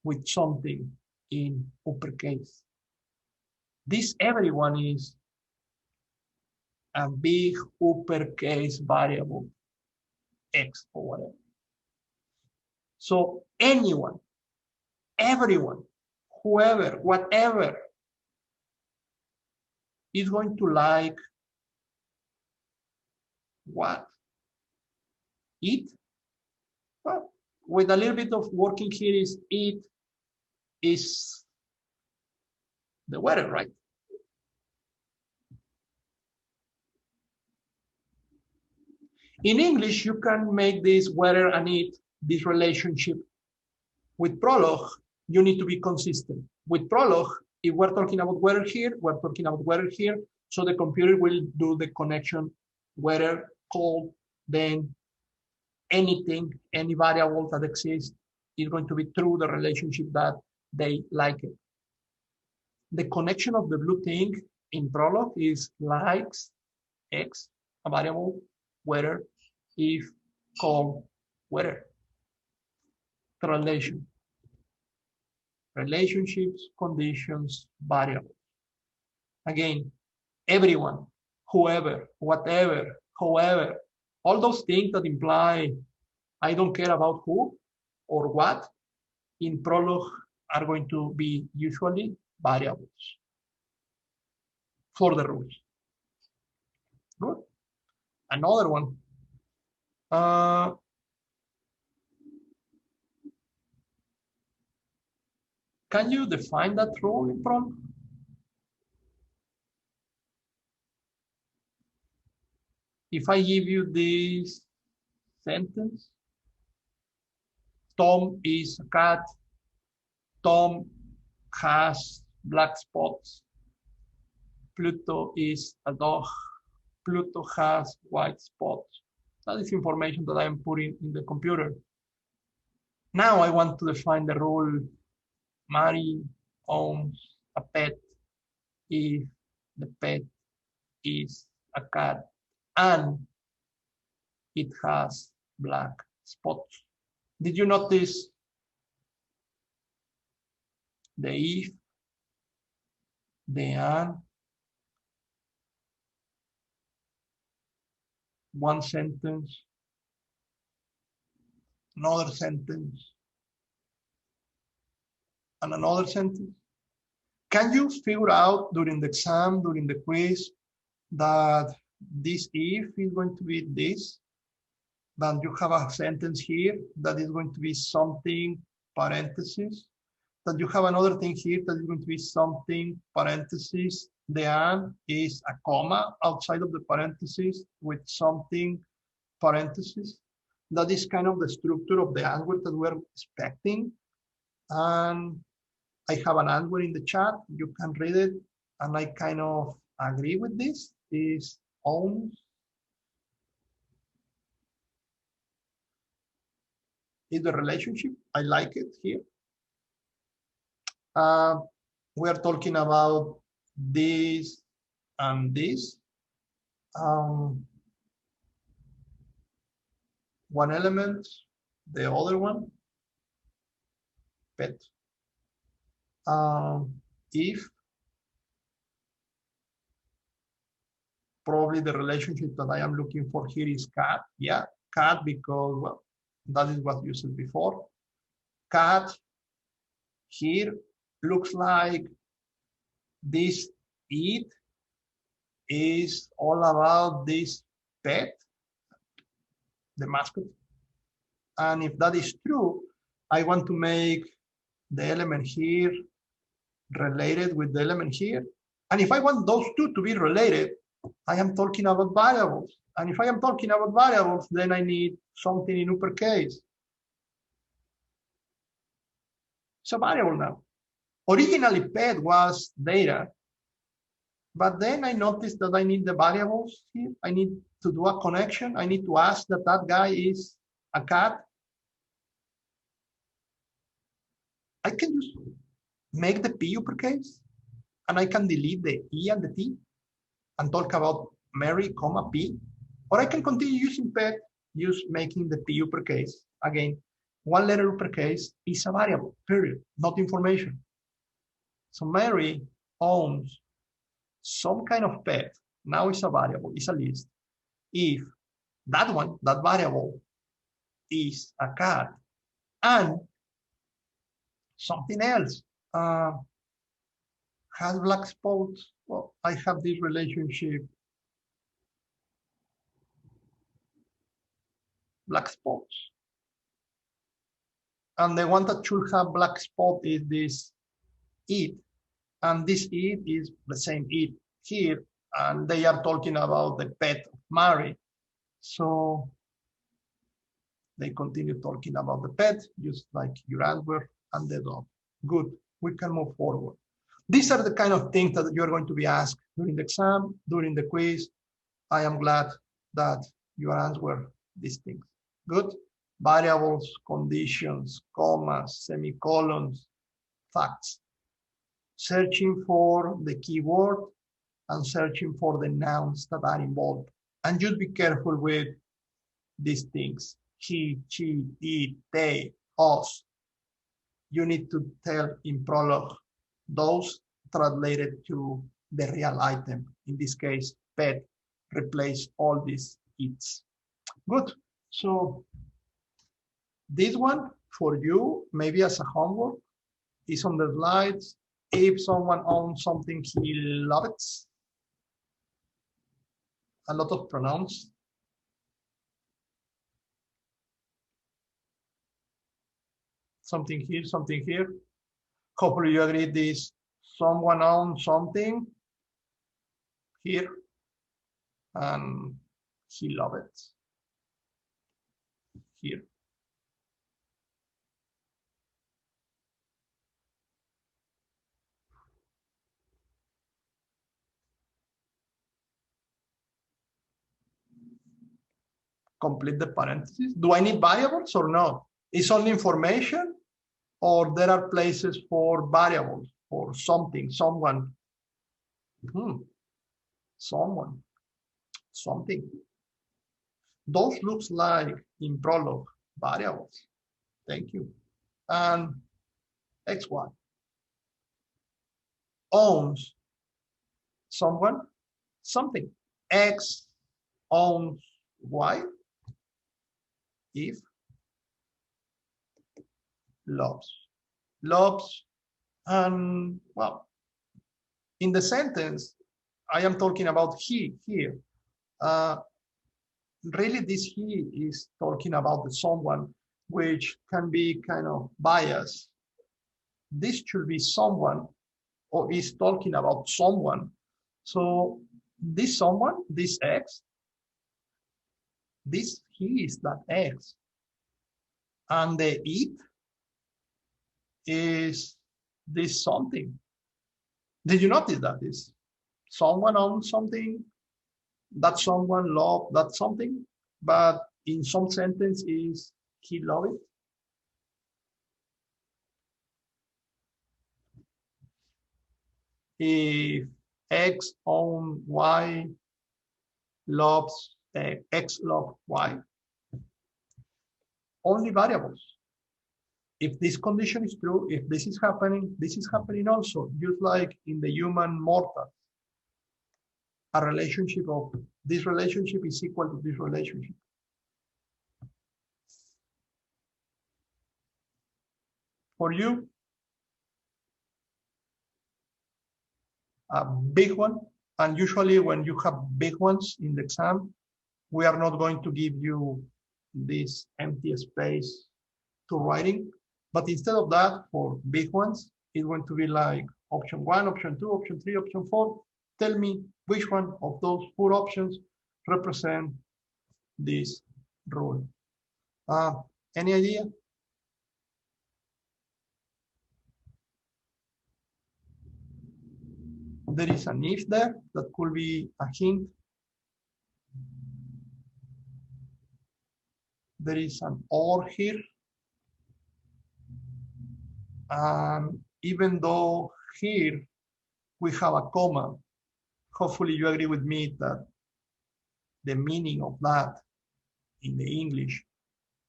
with something in uppercase. This everyone is a big uppercase variable, X or whatever. So anyone, everyone, whoever, whatever is going to like what? It? Well, with a little bit of working here is it is the weather, right? In English, you can make this weather and it, this relationship. With Prolog, you need to be consistent. With Prolog, if we're talking about weather here, we're talking about weather here. So the computer will do the connection weather, cold, then anything, any variable that exists is going to be through the relationship that they like it. The connection of the blue thing in Prolog is likes, X, a variable, weather, if, cold, weather. The relation. Relationships, conditions, variables. Again, everyone, whoever, whatever, however, all those things that imply I don't care about who or what in Prolog are going to be usually variables for the rules. Good. Another one. Can you define that rule in Prolog? If I give you this sentence, Tom is a cat, Tom has black spots, Pluto is a dog, Pluto has white spots. That is information that I am putting in the computer. Now I want to define the rule Mary owns a pet if the pet is a cat and it has black spots. Did you notice the if, the and, one sentence, another sentence, and another sentence? Can you figure out during the exam, during the quiz, that this if is going to be this? Then you have a sentence here that is going to be something parentheses, that you have another thing here that is going to be something parentheses, the and is a comma outside of the parentheses with something parentheses. That is kind of the structure of the answer that we're expecting. And I have an answer in the chat, you can read it, and I kind of agree with this, is owns is the relationship. I like it here. We are talking about this and this. One element, the other one, pet. If probably the relationship that I am looking for here is cat. Yeah, cat, because well, that is what you said before. Cat here looks like this it is all about this pet, the mascot. And if that is true, I want to make the element here related with the element here. And if I want those two to be related, I am talking about variables. And if I am talking about variables, then I need something in uppercase. It's a variable now. Originally, pet was data, but then I noticed that I need the variables here. I need to do a connection. I need to ask that that guy is a cat. I can just make the P uppercase, and I can delete the E and the T and talk about Mary, comma, P. Or I can continue using pet, use making the P uppercase. Again, one letter uppercase is a variable, period, not information. So Mary owns some kind of pet. Now it's a variable, it's a list. If that one, that variable, is a cat and something else has black spots, well, I have this relationship, black spots. And the one that should have black spot is this it. And this it is the same it here. And they are talking about the pet of Mary. So they continue talking about the pet, just like your answer and the dog. Good, we can move forward. These are the kind of things that you're going to be asked during the exam, during the quiz. I am glad that you answer these things. Good. Variables, conditions, commas, semicolons, facts. Searching for the keyword and searching for the nouns that are involved. And just be careful with these things. He, she, it, they, us. You need to tell in Prolog those translated to the real item. In this case, pet, replace all these its. Good. So this one for you, maybe as a homework, is on the slides. If someone owns something he loves, a lot of pronouns. Something here, something here. Hopefully you agree this someone owns something here and he loves it here. Complete the parentheses. Do I need variables or not? Is only information, or there are places for variables, for something, someone, someone, something. Those looks like in Prolog variables. Thank you. And XY owns someone, something. X owns Y if loves, and well, in the sentence, I am talking about he here. Really, this he is talking about the someone, which can be kind of biased. This should be someone, or is talking about someone. So this someone, this X, this he is that X. And the it is this something. Did you notice that is someone owns something, that someone loved that something, but in some sentence is he loved it. If X owns Y, loves X love Y. Only variables. If this condition is true, if this is happening also, just like in the human mortal. A relationship of this relationship is equal to this relationship. For you, a big one, and usually when you have big ones in the exam, we are not going to give you this empty space to writing, but instead of that, for big ones, it's going to be like option 1, option 2, option 3, option 4. Tell me which one of those 4 options represent this rule. Any idea? There is an if there that could be a hint. There is an or here. Even though here we have a comma, hopefully you agree with me that the meaning of that in the English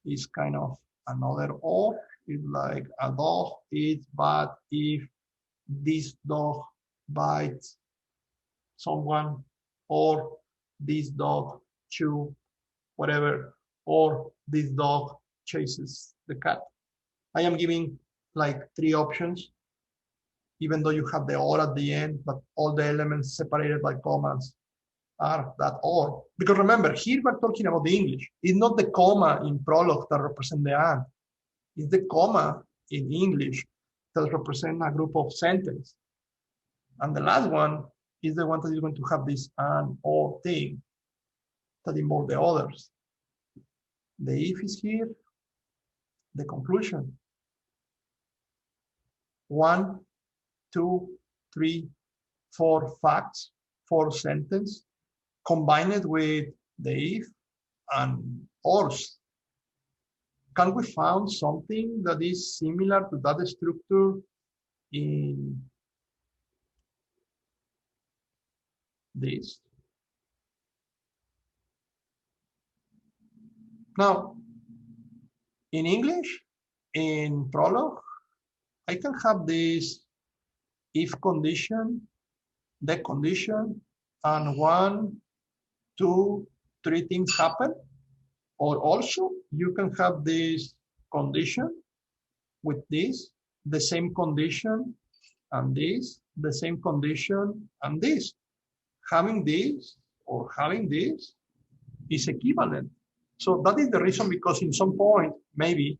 is kind of another or. It's like a dog eats bad if this dog bites someone, or this dog chew whatever, or this dog chases the cat. I am giving like 3 options, even though you have the or at the end, but all the elements separated by commas are that or. Because remember, here we're talking about the English. It's not the comma in Prolog that represent the and. It's the comma in English that represent a group of sentences. And the last one is the one that is going to have this and or thing that involve the others. The if is here, the conclusion. 1, 2, 3, 4 facts, 4 sentences, combined with the if and ors. Can we find something that is similar to that structure in this? Now, in English, in Prolog, I can have this if condition the condition, and 1, 2, 3 things happen. Or also you can have this condition with this, the same condition, and this, the same condition, and this. Having this or having this is equivalent. So that is the reason, because in some point, maybe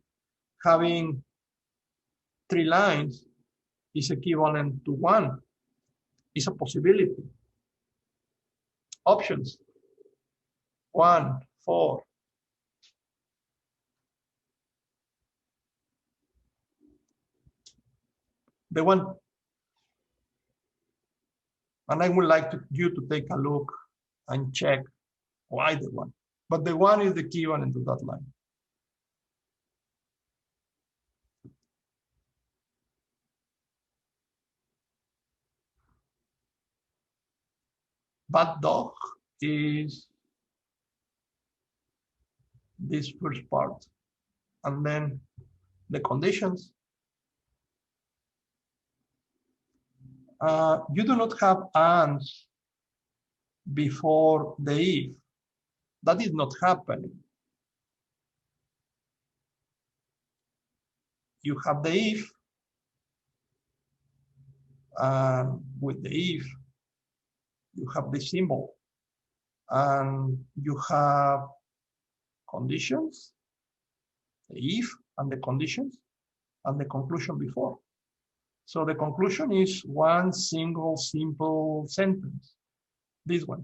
having 3 lines is equivalent to 1. It's a possibility. Options: 1, 4. The one, and I would like you to take a look and check why the one. But the one is the equivalent to that line. Bad dog is this first part, and then the conditions. You do not have ands before the if. That is not happening. You have the if, and with the if, you have the symbol, and you have conditions, the if and the conditions, and the conclusion before. So the conclusion is one single simple sentence, this one.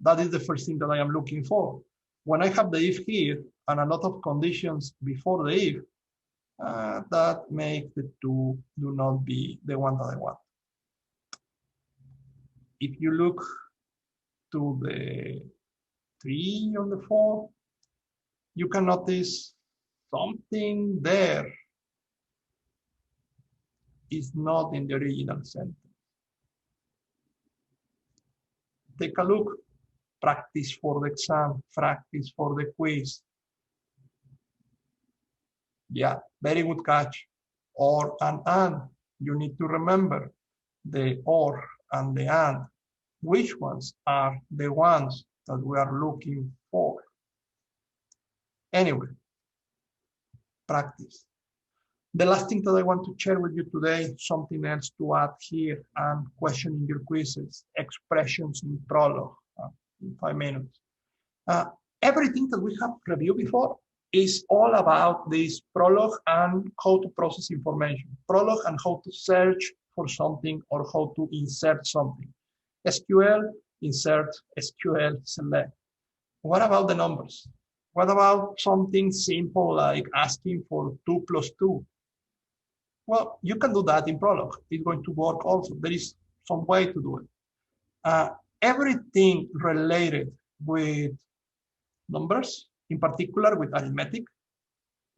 That is the first thing that I am looking for. When I have the if here and a lot of conditions before the if, that makes the 2 do not be the one that I want. If you look to the 3 on the 4, you can notice something there is not in the original sentence. Take a look. Practice for the exam, practice for the quiz. Yeah, very good catch. Or and. You need to remember the or and the and. Which ones are the ones that we are looking for? Anyway, practice. The last thing that I want to share with you today, something else to add here and question in your quizzes, expressions in Prolog in 5 minutes. Everything that we have reviewed before is all about this Prolog and how to process information. Prolog and how to search for something or how to insert something. SQL, insert, SQL, select. What about the numbers? What about something simple like asking for 2 plus 2? Well, you can do that in Prolog. It's going to work also. There is some way to do it. Everything related with numbers, in particular with arithmetic,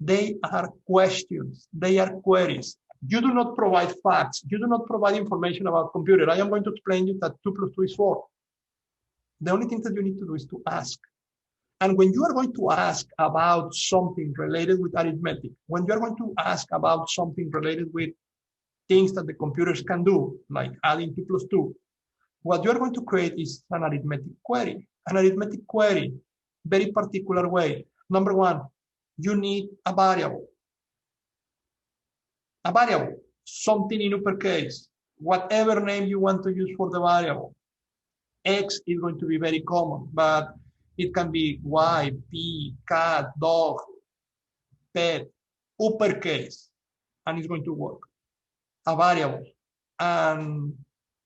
they are questions, they are queries. You do not provide facts, you do not provide information about computer. I am going to explain you that 2 plus 2 is 4. The only thing that you need to do is to ask. And when you are going to ask about something related with arithmetic, when you are going to ask about something related with things that the computers can do, like adding 2 plus 2, what you are going to create is an arithmetic query. An arithmetic query, very particular way. Number 1, you need a variable. A variable, something in uppercase, whatever name you want to use for the variable. X is going to be very common, but it can be Y, P, cat, dog, pet, uppercase, and it's going to work. A variable. And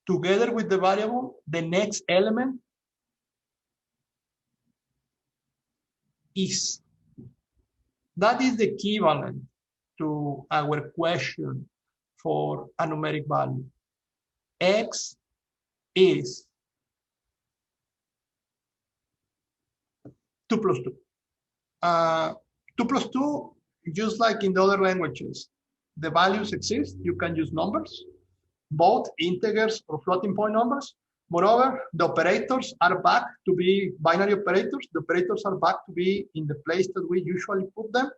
together with the variable, the next element is. That is the equivalent to our question for a numeric value. X is 2 plus 2. 2 plus 2, just like in the other languages, the values exist. You can use numbers, both integers or floating point numbers. Moreover, the operators are back to be binary operators. The operators are back to be in the place that we usually put them.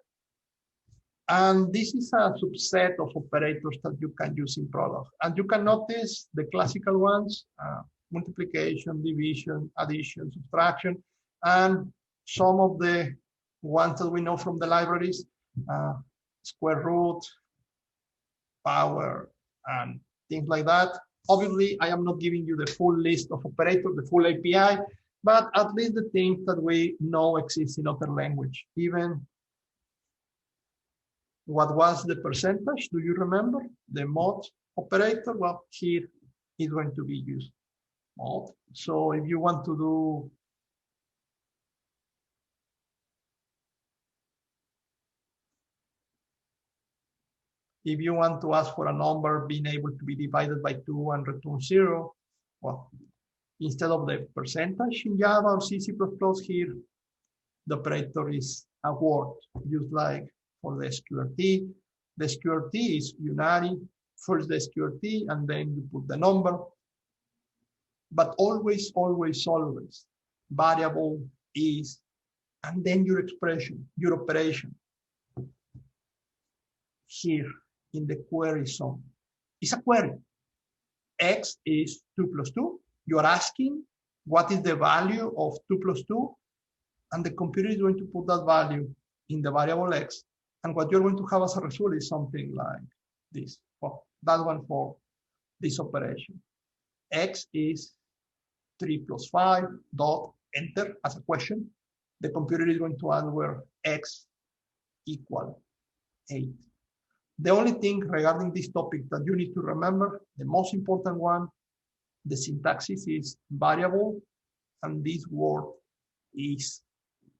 And this is a subset of operators that you can use in Prolog. And you can notice the classical ones, multiplication, division, addition, subtraction, and some of the ones that we know from the libraries, square root, power, and things like that. Obviously, I am not giving you the full list of operators, the full API, but at least the things that we know exist in other language. Even what was the percentage? Do you remember? The mod operator? Well, here is going to be used mod. So if you want to do if you want to ask for a number being able to be divided by 2 and return 0, well, instead of the percentage in Java or C++, here, the operator is a word, used like for the SQRT. The SQRT is unary, first the SQRT, and then you put the number. But always, always, always, variable is, and then your expression, your operation. Here in the query zone. It's a query. X is 2 plus 2. You're asking what is the value of 2 plus 2, and the computer is going to put that value in the variable X. And what you're going to have as a result is something like this. Well, that one for this operation. X is 3 plus 5, dot, enter as a question. The computer is going to answer X equal 8. The only thing regarding this topic that you need to remember, the most important one, the syntax is variable, and this word is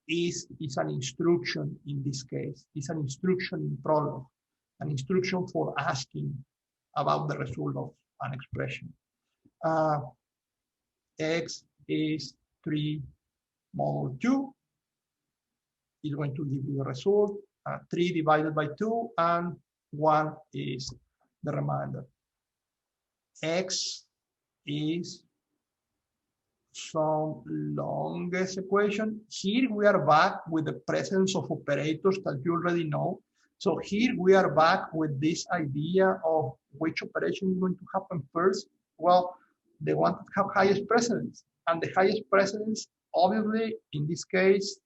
an instruction in this case. It's an instruction in Prolog, an instruction for asking about the result of an expression. X is 3 mod 2. It's going to give you the result. 3 divided by 2, and 1 is the remainder. X is some longest equation. Here we are back with the presence of operators that you already know. So here we are back with this idea of which operation is going to happen first. Well, they want to have highest precedence, and the highest precedence, obviously, in this case,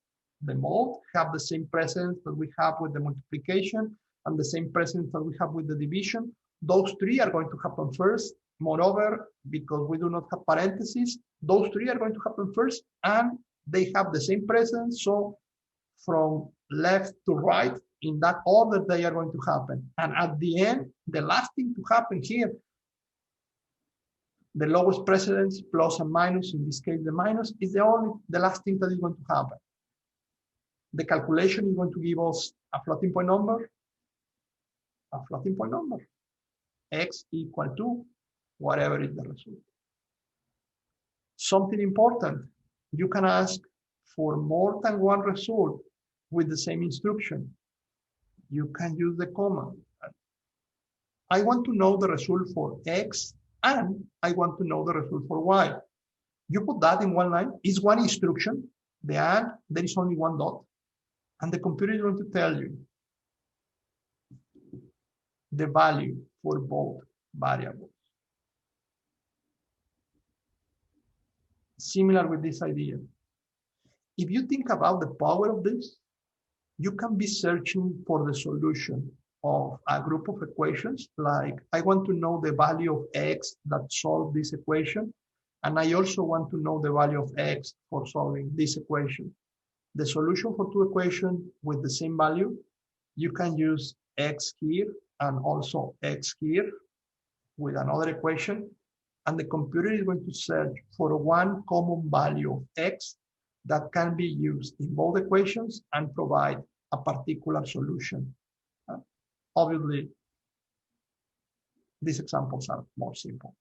the mod have the same precedence that we have with the multiplication, and the same precedence that we have with the division. Those three are going to happen first. Moreover, because we do not have parentheses, those three are going to happen first, and they have the same precedence. So from left to right, in that order, they are going to happen. And at the end, the last thing to happen here, the lowest precedence plus and minus, in this case, the minus, is the last thing that is going to happen. The calculation is going to give us a floating point number, X equal to whatever is the result. Something important, you can ask for more than one result with the same instruction. You can use the command. I want to know the result for X, and I want to know the result for Y. You put that in one line. It's one instruction. The and, there is only one dot. And the computer is going to tell you the value for both variables. Similar with this idea. If you think about the power of this, you can be searching for the solution of a group of equations, like I want to know the value of X that solve this equation, and I also want to know the value of X for solving this equation. The solution for two equations with the same value, you can use X here and also X here with another equation, and the computer is going to search for one common value of X that can be used in both equations and provide a particular solution. Obviously, these examples are more simple.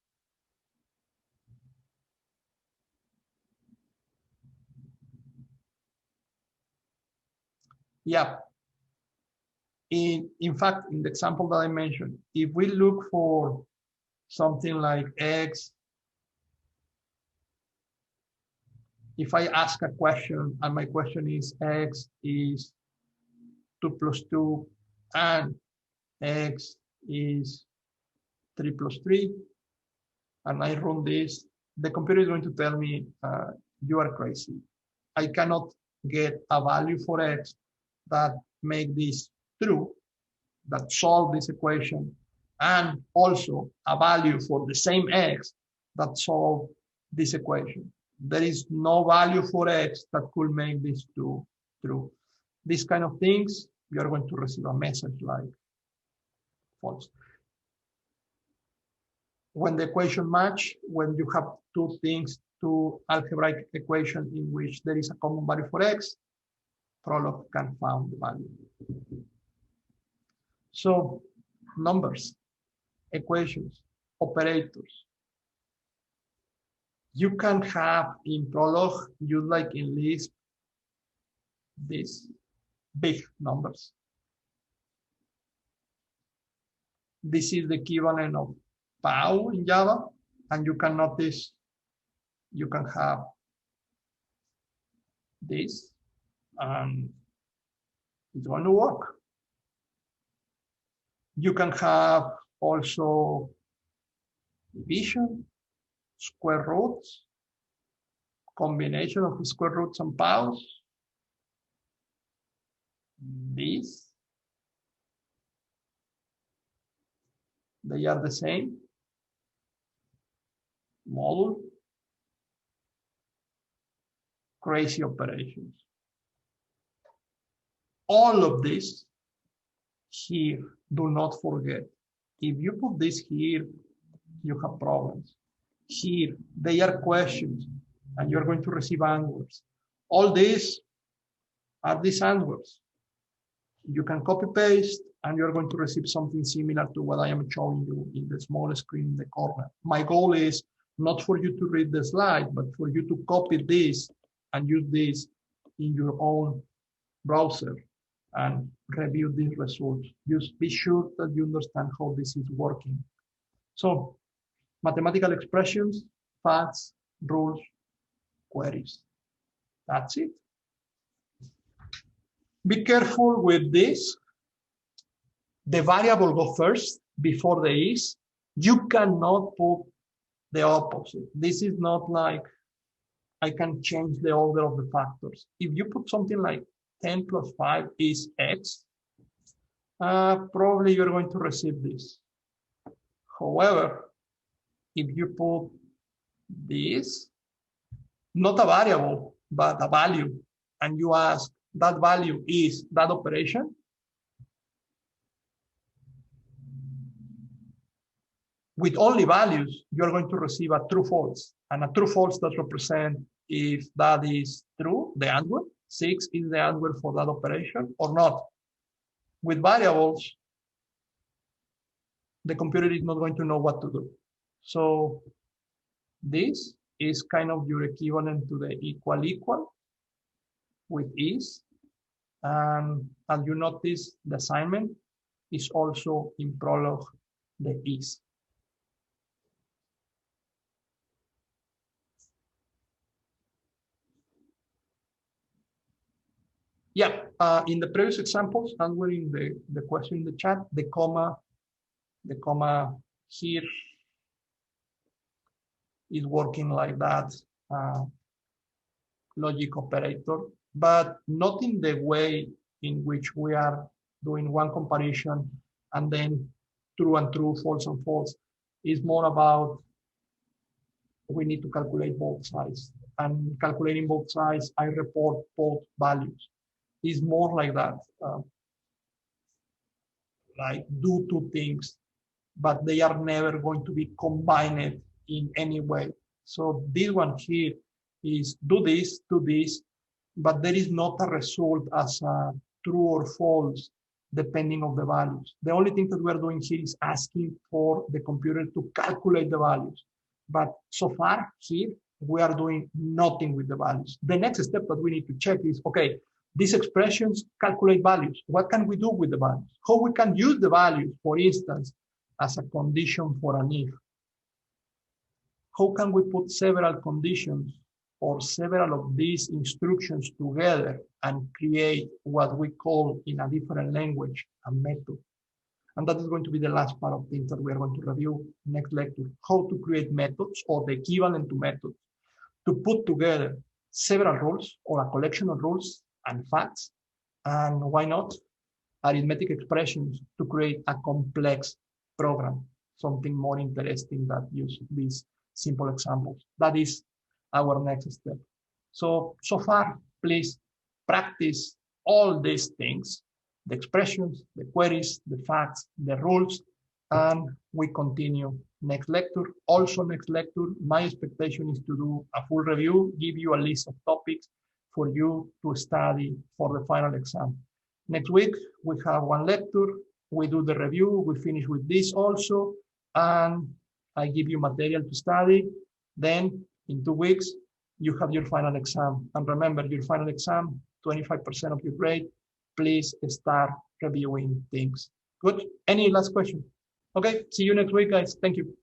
Yeah. In fact, in the example that I mentioned, if we look for something like X, if I ask a question and my question is X is 2 plus 2 and x is 3 plus 3, and I run this, the computer is going to tell me, you are crazy. I cannot get a value for x that make this true, that solve this equation, and also a value for the same x that solve this equation. There is no value for x that could make this true. These kind of things, you are going to receive a message like false. When the equation match, when you have two things, two algebraic equations in which there is a common value for x, Prolog can find the value. So numbers, equations, operators. You can have in Prolog, you like in Lisp, these big numbers. This is the equivalent of POW in Java, and you can notice you can have this, and it's going to work. You can have also division, square roots, combination of square roots and POWs. These, they are the same. Module, crazy operations. All of this here, do not forget. If you put this here, you have problems. Here, they are questions, and you're going to receive answers. All these are these answers. You can copy paste, and you're going to receive something similar to what I am showing you in the small screen in the corner. My goal is not for you to read the slide, but for you to copy this and use this in your own browser and review these results. Just be sure that you understand how this is working. So, mathematical expressions, facts, rules, queries. That's it. Be careful with this. The variable go first before the is. You cannot put the opposite. This is not like I can change the order of the factors. If you put something like 10 plus 5 is x, probably you're going to receive this. However, if you put this, not a variable, but a value, and you ask that value is that operation, with only values, you're going to receive a true false. And a true false that represent if that is true, the answer, 6 is the answer for that operation or not. With variables, the computer is not going to know what to do. So this is kind of your equivalent to the equal with is. And as you notice, the assignment is also in Prolog, the is. Yeah, in the previous examples, answering the question in the chat, the comma here is working like that logic operator, but not in the way in which we are doing one comparison and then true and true, false and false. It's more about we need to calculate both sides. And calculating both sides, I report both values. Is more like that, like do two things, but they are never going to be combined in any way. So this one here is do this, but there is not a result as a true or false depending on the values. The only thing that we're doing here is asking for the computer to calculate the values. But so far here, we are doing nothing with the values. The next step that we need to check is, okay, these expressions calculate values. What can we do with the values? How we can use the values, for instance, as a condition for an if? How can we put several conditions or several of these instructions together and create what we call in a different language a method. And that is going to be the last part of things that we are going to review next lecture, how to create methods or the equivalent to methods to put together several rules or a collection of rules and facts, and why not arithmetic expressions to create a complex program, something more interesting that use these simple examples. That is our next step. So far, please practice all these things, the expressions, the queries, the facts, the rules, and we continue next lecture. Also next lecture, my expectation is to do a full review, give you a list of topics for you to study for the final exam. Next week, we have one lecture, we do the review, we finish with this also, and I give you material to study. Then in 2 weeks, you have your final exam. And remember, your final exam, 25% of your grade. Please start reviewing things. Good? Any last question? Okay, see you next week, guys. Thank you.